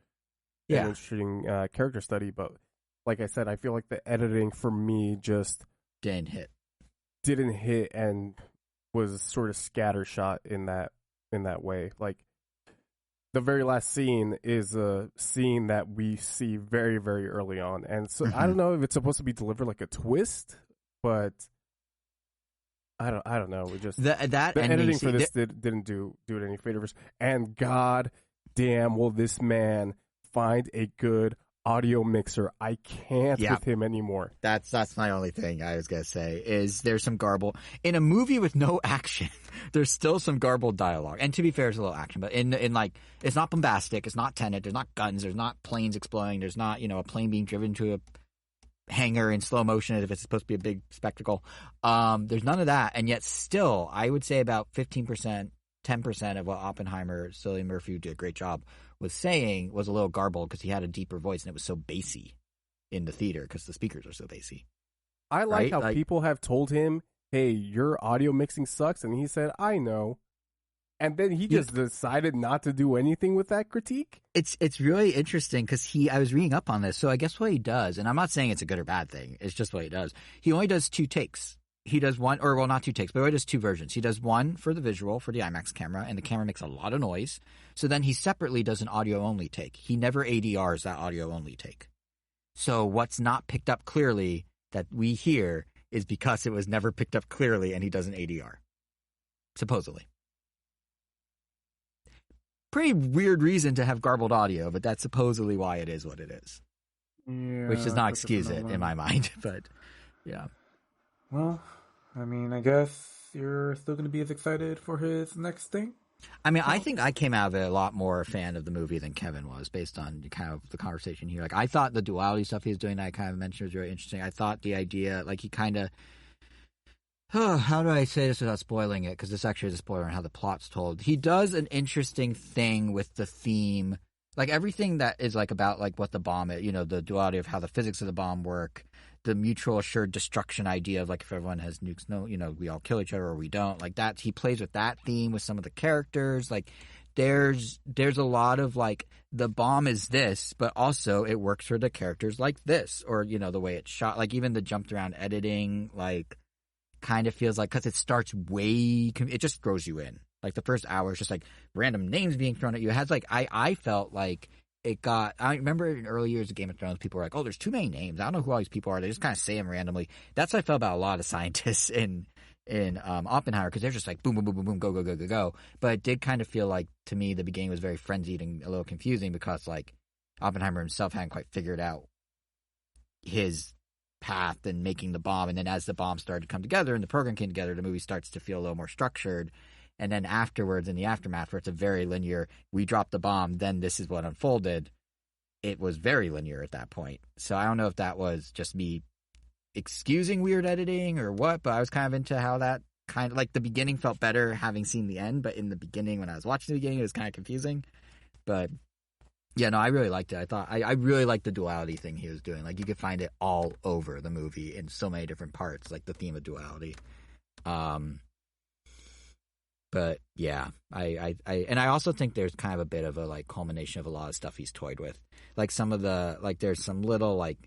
an interesting character study. But like I said, I feel like the editing for me just didn't hit and was sort of scattershot in that way. Like the very last scene is a scene that we see very, very early on, and so I don't know if it's supposed to be delivered like a twist, but I don't know. We just the editing for this didn't do it any favors. And god damn, will this man find a good audio mixer. I can't with him anymore. That's my only thing I was gonna say, is there's some garble in a movie with no action. There's still some garbled dialogue, and to be fair, there's a little action, but in like, it's not bombastic, it's not Tenet, there's not guns, there's not planes exploding, there's not a plane being driven to a hangar in slow motion as if it's supposed to be a big spectacle. There's none of that, and yet still I would say about 15%, 10% of what Oppenheimer, Cillian Murphy, who did a great job, was saying was a little garbled because he had a deeper voice and it was so bassy in the theater because the speakers are so bassy. I like how people have told him, hey, your audio mixing sucks, and he said, I know. And then he just decided not to do anything with that critique? It's really interesting because I was reading up on this, so I guess what he does, and I'm not saying it's a good or bad thing, it's just what he does. He only does 2 takes. He does one, or well, not 2 takes, but he only does 2 versions. He does one for the visual, for the IMAX camera, and the camera makes a lot of noise. So then he separately does an audio-only take. He never ADRs that audio-only take. So what's not picked up clearly that we hear is because it was never picked up clearly, and he does an ADR. Supposedly. Pretty weird reason to have garbled audio, but that's supposedly why it is what it is. Yeah, which does not excuse it in my mind, but yeah. Well, I mean, I guess you're still going to be as excited for his next thing? I mean, I think I came out of it a lot more a fan of the movie than Kevin was, based on kind of the conversation here. Like, I thought the duality stuff he was doing that I kind of mentioned was really interesting. I thought the idea, like, he kind of... how do I say this without spoiling it? Because this actually is a spoiler on how the plot's told. He does an interesting thing with the theme. Like, everything that is, like, about, like, what the bomb is, the duality of how the physics of the bomb work, the mutual assured destruction idea of like if everyone has nukes, no, we all kill each other or we don't. Like that, he plays with that theme with some of the characters. Like there's a lot of like the bomb is this, but also it works for the characters like this, or the way it's shot. Like even the jumped around editing, like kind of feels like because it starts it just throws you in. Like the first hour is just like random names being thrown at you. It has like I felt like. I remember in early years of Game of Thrones, people were like, oh, there's too many names. I don't know who all these people are. They just kind of say them randomly. That's what I felt about a lot of scientists in Oppenheimer, because they're just like, boom, boom, boom, boom, boom, go, go, go, go, go. But it did kind of feel like, to me, the beginning was very frenzied and a little confusing because, like, Oppenheimer himself hadn't quite figured out his path and making the bomb. And then as the bomb started to come together and the program came together, the movie starts to feel a little more structured. And then afterwards, in the aftermath, where it's a very linear, we dropped the bomb, then this is what unfolded, it was very linear at that point. So I don't know if that was just me excusing weird editing or what, but I was kind of into how that kind of, like, the beginning felt better having seen the end, but in the beginning, when I was watching the beginning, it was kind of confusing. But, yeah, no, I really liked it. I really liked the duality thing he was doing. Like, you could find it all over the movie in so many different parts, like the theme of duality. But yeah, I also think there's kind of a bit of a like culmination of a lot of stuff he's toyed with. Like some of the, like there's some little like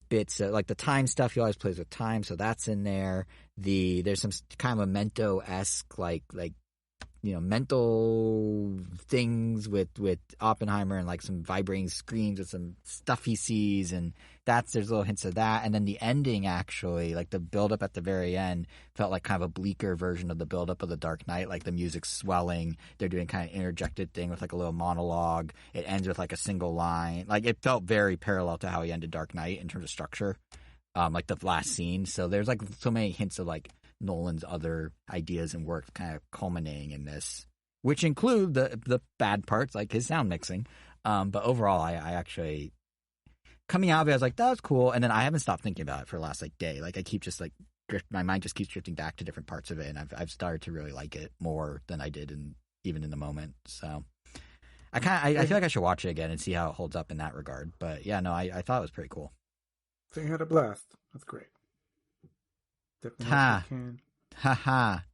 bits like the time stuff. He always plays with time, so that's in there. There's some kind of Memento-esque like mental things with Oppenheimer and like some vibrating screens with some stuff he sees, and there's little hints of that. And then the ending, actually, like the build-up at the very end, felt like kind of a bleaker version of the build-up of The Dark Knight. Like the music's swelling, they're doing kind of interjected thing with like a little monologue. It ends with like a single line. Like it felt very parallel to how he ended Dark Knight in terms of structure, like the last scene. So there's like so many hints of like Nolan's other ideas and work kind of culminating in this, which include the bad parts like his sound mixing. But overall, I actually, coming out of it, I was like, that was cool. And then I haven't stopped thinking about it for the last like day. Like I keep just like my mind just keeps drifting back to different parts of it, and I've started to really like it more than I did even in the moment. So I feel like I should watch it again and see how it holds up in that regard. But yeah, no, I thought it was pretty cool. So you had a blast. That's great. Ha ha.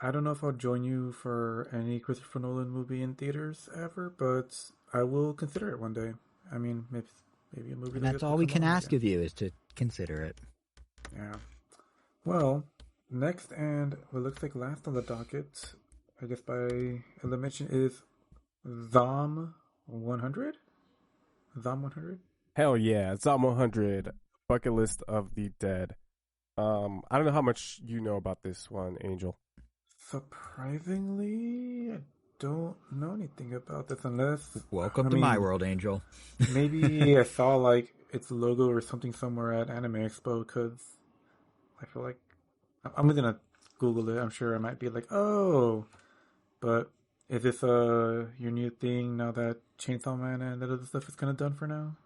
I don't know if I'll join you for any Christopher Nolan movie in theaters ever, but I will consider it one day. I mean, maybe a movie. And that's all we can ask of you is to consider it. Yeah. Well, next and what looks like last on the docket, I guess by elimination, is Zom 100. Zom 100. Hell yeah, Zom 100, Bucket List of the Dead. I don't know how much you know about this one, Angel. Surprisingly, I don't know anything about this unless... Welcome to my world, Angel. Maybe I saw like its logo or something somewhere at Anime Expo, because I feel like... I'm gonna Google it. I'm sure I might be like, oh, but is this your new thing now that Chainsaw Man and that other stuff is kind of done for now?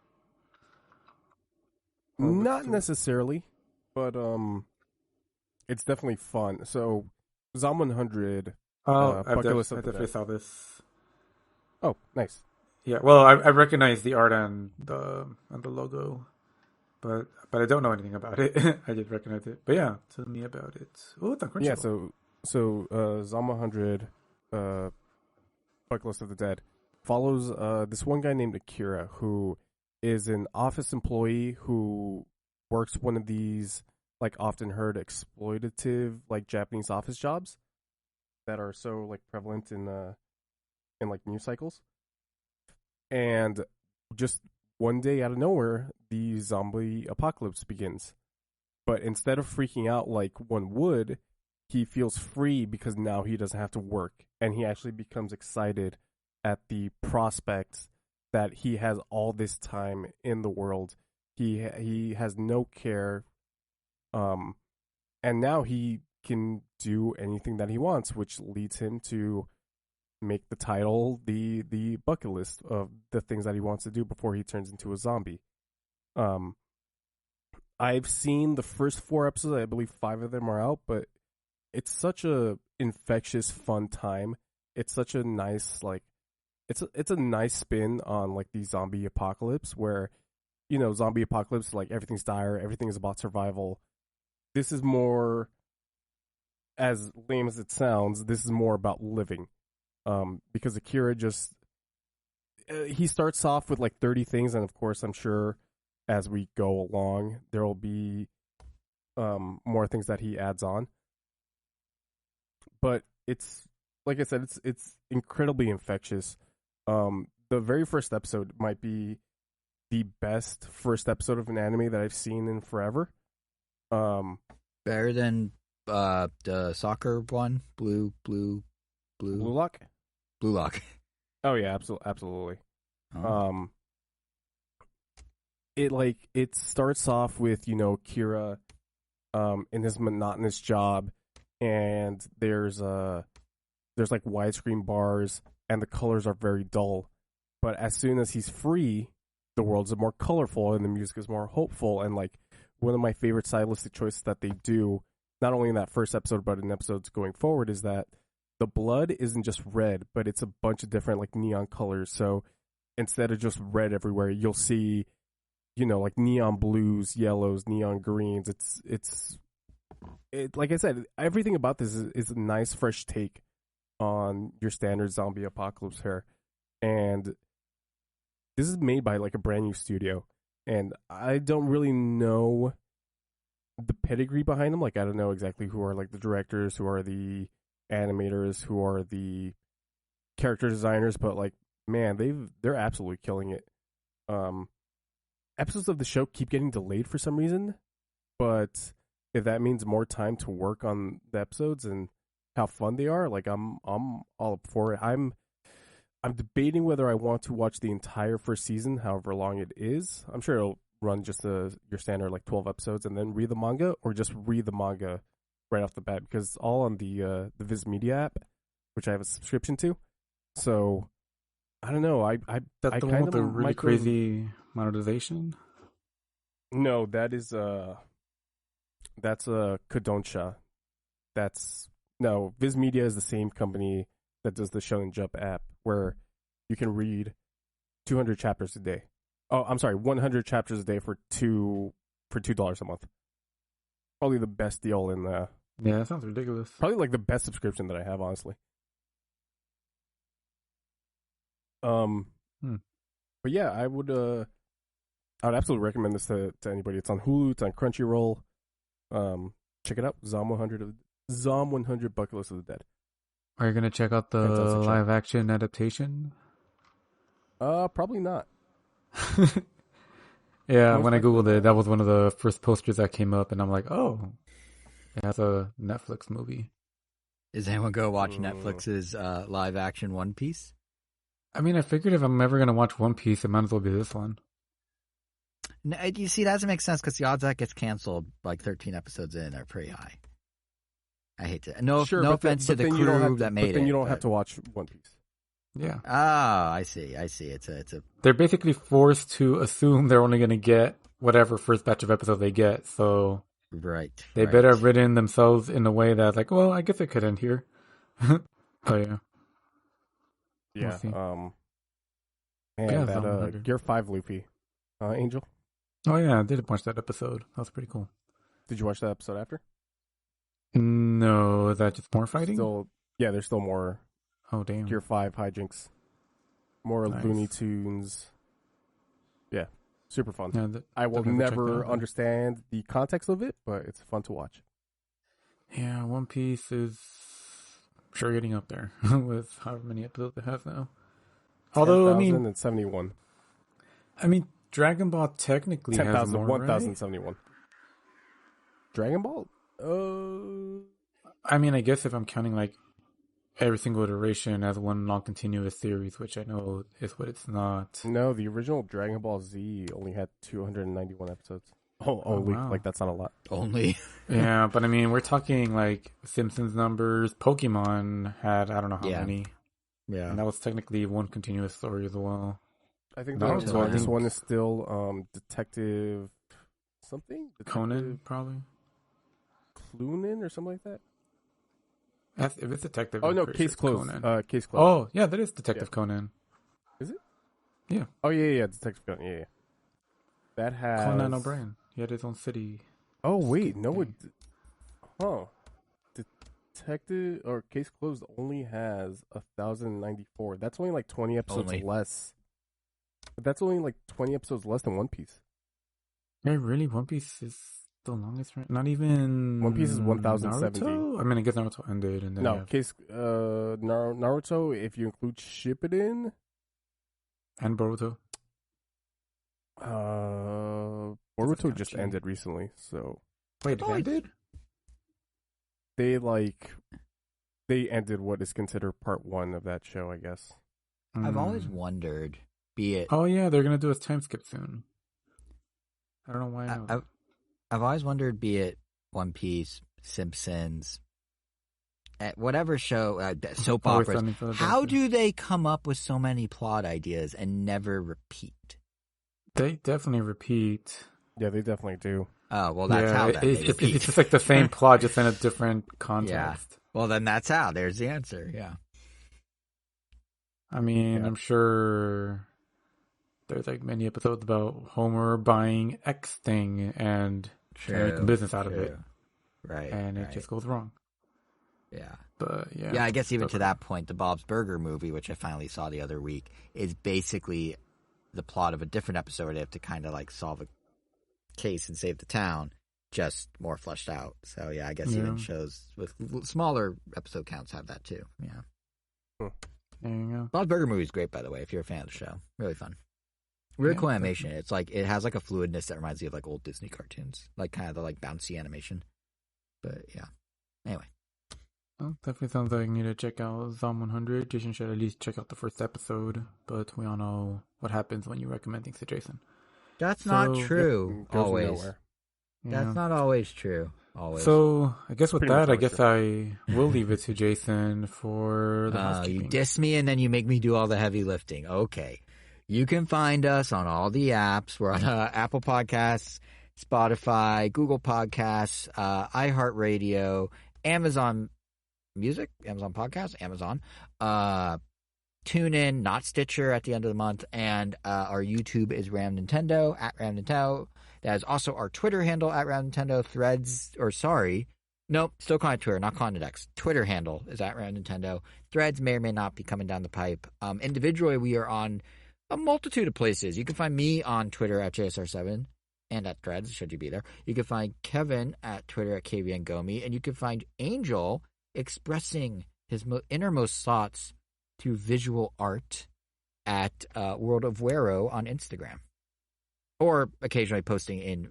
Not necessarily, but it's definitely fun. So, Zom 100. I definitely saw this. Oh, nice. Yeah, well, I recognize the art and the logo, but I don't know anything about it. I did recognize it, but yeah, tell me about it. Oh, it's on Crunchyroll. Yeah, so Zom 100, Bucket List of the Dead, follows this one guy named Akira, who is an office employee who works one of these like often heard exploitative like Japanese office jobs that are so like prevalent in like news cycles. And just one day out of nowhere, the zombie apocalypse begins. But instead of freaking out like one would, he feels free because now he doesn't have to work, and he actually becomes excited at the prospect that he has all this time in the world. He has no care, and now he can do anything that he wants, which leads him to make the title the bucket list of the things that he wants to do before he turns into a zombie. I've seen the first 4 episodes. I believe 5 of them are out, but it's such a infectious, fun time. It's such a nice, like, it's a nice spin on like the zombie apocalypse, where zombie apocalypse, like everything's dire, everything is about survival. This is more, as lame as it sounds, this is more about living. Because Akira just he starts off with like 30 things, and of course, I'm sure as we go along, there will be more things that he adds on. But it's like I said, it's incredibly infectious. The very first episode might be the best first episode of an anime that I've seen in forever. Better than the soccer one, Blue Lock. Blue Lock. Oh yeah, absolutely. Oh. It starts off with Kira, in his monotonous job, and there's like widescreen bars, and the colors are very dull. But as soon as he's free, the world's more colorful and the music is more hopeful. And like one of my favorite stylistic choices that they do, not only in that first episode but in episodes going forward, is that the blood isn't just red, but it's a bunch of different like neon colors. So instead of just red everywhere, you'll see, like neon blues, yellows, neon greens. It's like I said, everything about this is a nice fresh take on your standard zombie apocalypse here. And this is made by like a brand new studio, and I don't really know the pedigree behind them. Like I don't know exactly who are like the directors, who are the animators, who are the character designers, but like man, they're absolutely killing it. Episodes of the show keep getting delayed for some reason, but if that means more time to work on the episodes and how fun they are, like I'm all up for it. I'm debating whether I want to watch the entire first season, however long it is. I'm sure it'll run just your standard like 12 episodes and then read the manga, or just read the manga right off the bat, because it's all on the Viz Media app, which I have a subscription to. So I don't know. That's the one with the really crazy monetization? No, that's Kodonsha. Viz Media is the same company that does the Shonen Jump app, where you can read 200 chapters a day. Oh, I'm sorry, 100 chapters a day for $2 a month. Probably the best deal in the. Yeah, that sounds ridiculous. Probably like the best subscription that I have, honestly. But yeah, I would absolutely recommend this to anybody. It's on Hulu, it's on Crunchyroll. Check it out. Zom 100 Bucket List of the Dead. Are you gonna check out the live action adaptation? Probably not. Yeah, when I googled it, that was one of the first posters that came up, and I'm like, oh, that's a Netflix movie. Is anyone go watch Netflix's live action One Piece? I mean, I figured if I'm ever gonna watch One Piece, it might as well be this one. No, you see, that doesn't make sense because the odds that gets canceled like 13 episodes in are pretty high. I hate to. No offense to the crew that made it. But then you don't have to watch One Piece. Yeah. Ah, I see. It's a. They're basically forced to assume they're only going to get whatever first batch of episodes they get. So they better have written themselves in a way that, like, well, I guess it could end here. Oh yeah. Yeah. We'll that Gear 5 Luffy, Angel. Oh yeah, I did watch that episode. That was pretty cool. Did you watch that episode after? No, is that just more fighting? There's still more. Oh damn! Gear 5 hijinks, more Looney Tunes. Yeah, super fun. Yeah, I will never understand the context of it, but it's fun to watch. Yeah, One Piece is sure getting up there with however many episodes it has now. Although 10,071. I mean, Dragon Ball technically has more, 1,071. Right? Dragon Ball? I mean, I guess if I'm counting like every single iteration as one long continuous series, which I know is what it's not. No, the original Dragon Ball Z only had 291 episodes. Only. Wow. Like, that's not a lot. Only. Yeah, but I mean, we're talking like Simpsons numbers. Pokemon had, I don't know how many. Yeah. And that was technically one continuous story as well. I think this one is still Detective something? Conan, probably. Clunan or something like that? If it's Detective... Oh, no, Case Closed. Case Closed. Oh, yeah, that is Detective Conan. Is it? Yeah. Oh, yeah, Detective Conan, yeah. That has Conan O'Brien. He had his own city. Oh wait, no it. Huh. Detective or Case Closed only has 1,094. That's only like 20 episodes less. But that's only like 20 episodes less than One Piece. Hey, really? One Piece is the longest, right? Not even One Piece is 1,070. Naruto? I mean, I guess Naruto ended, and then No, Naruto, if you include Shippuden and Boruto. Boruto just ended recently, so wait, it ended? They ended what is considered part 1 of that show, I guess. I've always wondered, be it... Oh, yeah, they're going to do a time skip soon. I don't know why I know. I've always wondered, be it One Piece, Simpsons, whatever show, soap operas, how do they come up with so many plot ideas and never repeat? They definitely repeat. Yeah, they definitely do. Oh, well, that's how they repeat. It's just like the same plot, just in a different context. Yeah. Well, then that's how. There's the answer, yeah. I mean, I'm sure there's like many episodes about Homer buying X thing and trying to make a business out of it. Right. And it just goes wrong. Yeah. But yeah. Yeah, I guess even to that point, the Bob's Burger movie, which I finally saw the other week, is basically the plot of a different episode. They have to kind of like solve a case and save the town, just more fleshed out. So yeah, I guess even shows with smaller episode counts have that too. Yeah. There you go. Bob's Burger movie is great, by the way, if you're a fan of the show. Really fun. Really cool animation. It's like, it has like a fluidness that reminds you of like old Disney cartoons, like kind of the like bouncy animation. But yeah. Anyway. Well, definitely sounds like you need to check out Zom 100. Jason should at least check out the first episode, but we all know what happens when you recommend things to Jason. That's not true. Always. Yeah. That's not always true. Always. So, I guess with that, I guess I will leave it to Jason for the housekeeping. You diss me and then you make me do all the heavy lifting. Okay. You can find us on all the apps. We're on Apple Podcasts, Spotify, Google Podcasts, iHeartRadio, Amazon Music, Amazon Podcasts, Amazon, TuneIn, not Stitcher at the end of the month, and our YouTube is Ram Nintendo, at Ram Nintendo. That is also our Twitter handle, at Ram Nintendo. Still calling it Twitter, not calling it X. Twitter handle is at Ram Nintendo. Threads may or may not be coming down the pipe. Individually, we are on a multitude of places. You can find me on Twitter at JSR7 and at Threads, should you be there. You can find Kevin at Twitter at KVNGomi, and you can find Angel expressing his innermost thoughts through visual art at World of Wero on Instagram, or occasionally posting in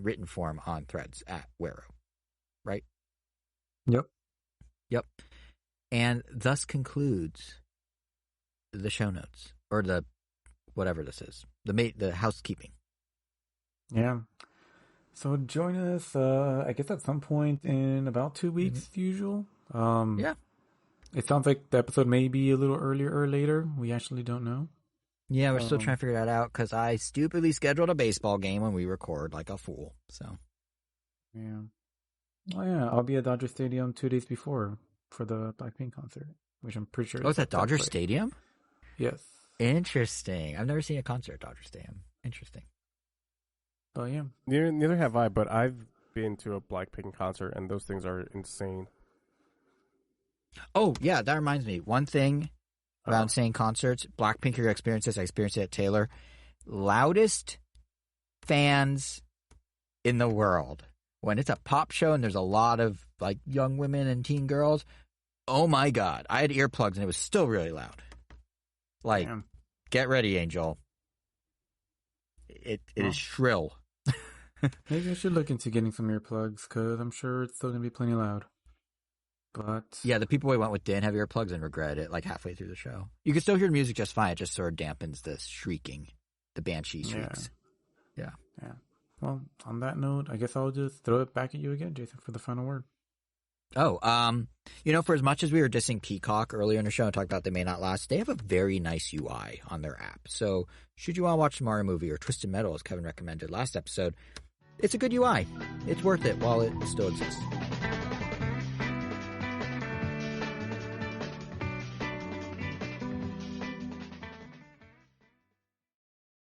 written form on Threads at Wero, right? Yep. And thus concludes the show notes, or the whatever this is, the housekeeping. Yeah. So join us, I guess at some point in about 2 weeks, usual. Yeah. It sounds like the episode may be a little earlier or later. We actually don't know. Yeah, we're still trying to figure that out because I stupidly scheduled a baseball game when we record like a fool. So. Yeah. Oh yeah, I'll be at Dodger Stadium 2 days before for the Blackpink concert, which I'm pretty sure. Oh, it's at Dodger Stadium? Yes. Interesting. I've never seen a concert at Dodger Stadium. Interesting. Oh yeah. Neither have I, but I've been to a Blackpink concert, and those things are insane. Oh, yeah, that reminds me. One thing about insane concerts, Blackpink experiences, I experienced it at Taylor. Loudest fans in the world. When it's a pop show and there's a lot of like young women and teen girls, oh my God. I had earplugs and it was still really loud. Like, get ready, Angel. It is shrill. Maybe I should look into getting some earplugs because I'm sure it's still going to be plenty loud. But yeah, the people we went with didn't have earplugs and regret it like halfway through the show. You can still hear the music just fine. It just sort of dampens the shrieking, the banshee shrieks. Yeah. Well, on that note, I guess I'll just throw it back at you again, Jason, for the final word. Oh, for as much as we were dissing Peacock earlier in the show and talked about They May Not Last, they have a very nice UI on their app. So should you want to watch the Mario movie or Twisted Metal, as Kevin recommended last episode, it's a good UI. It's worth it while it still exists.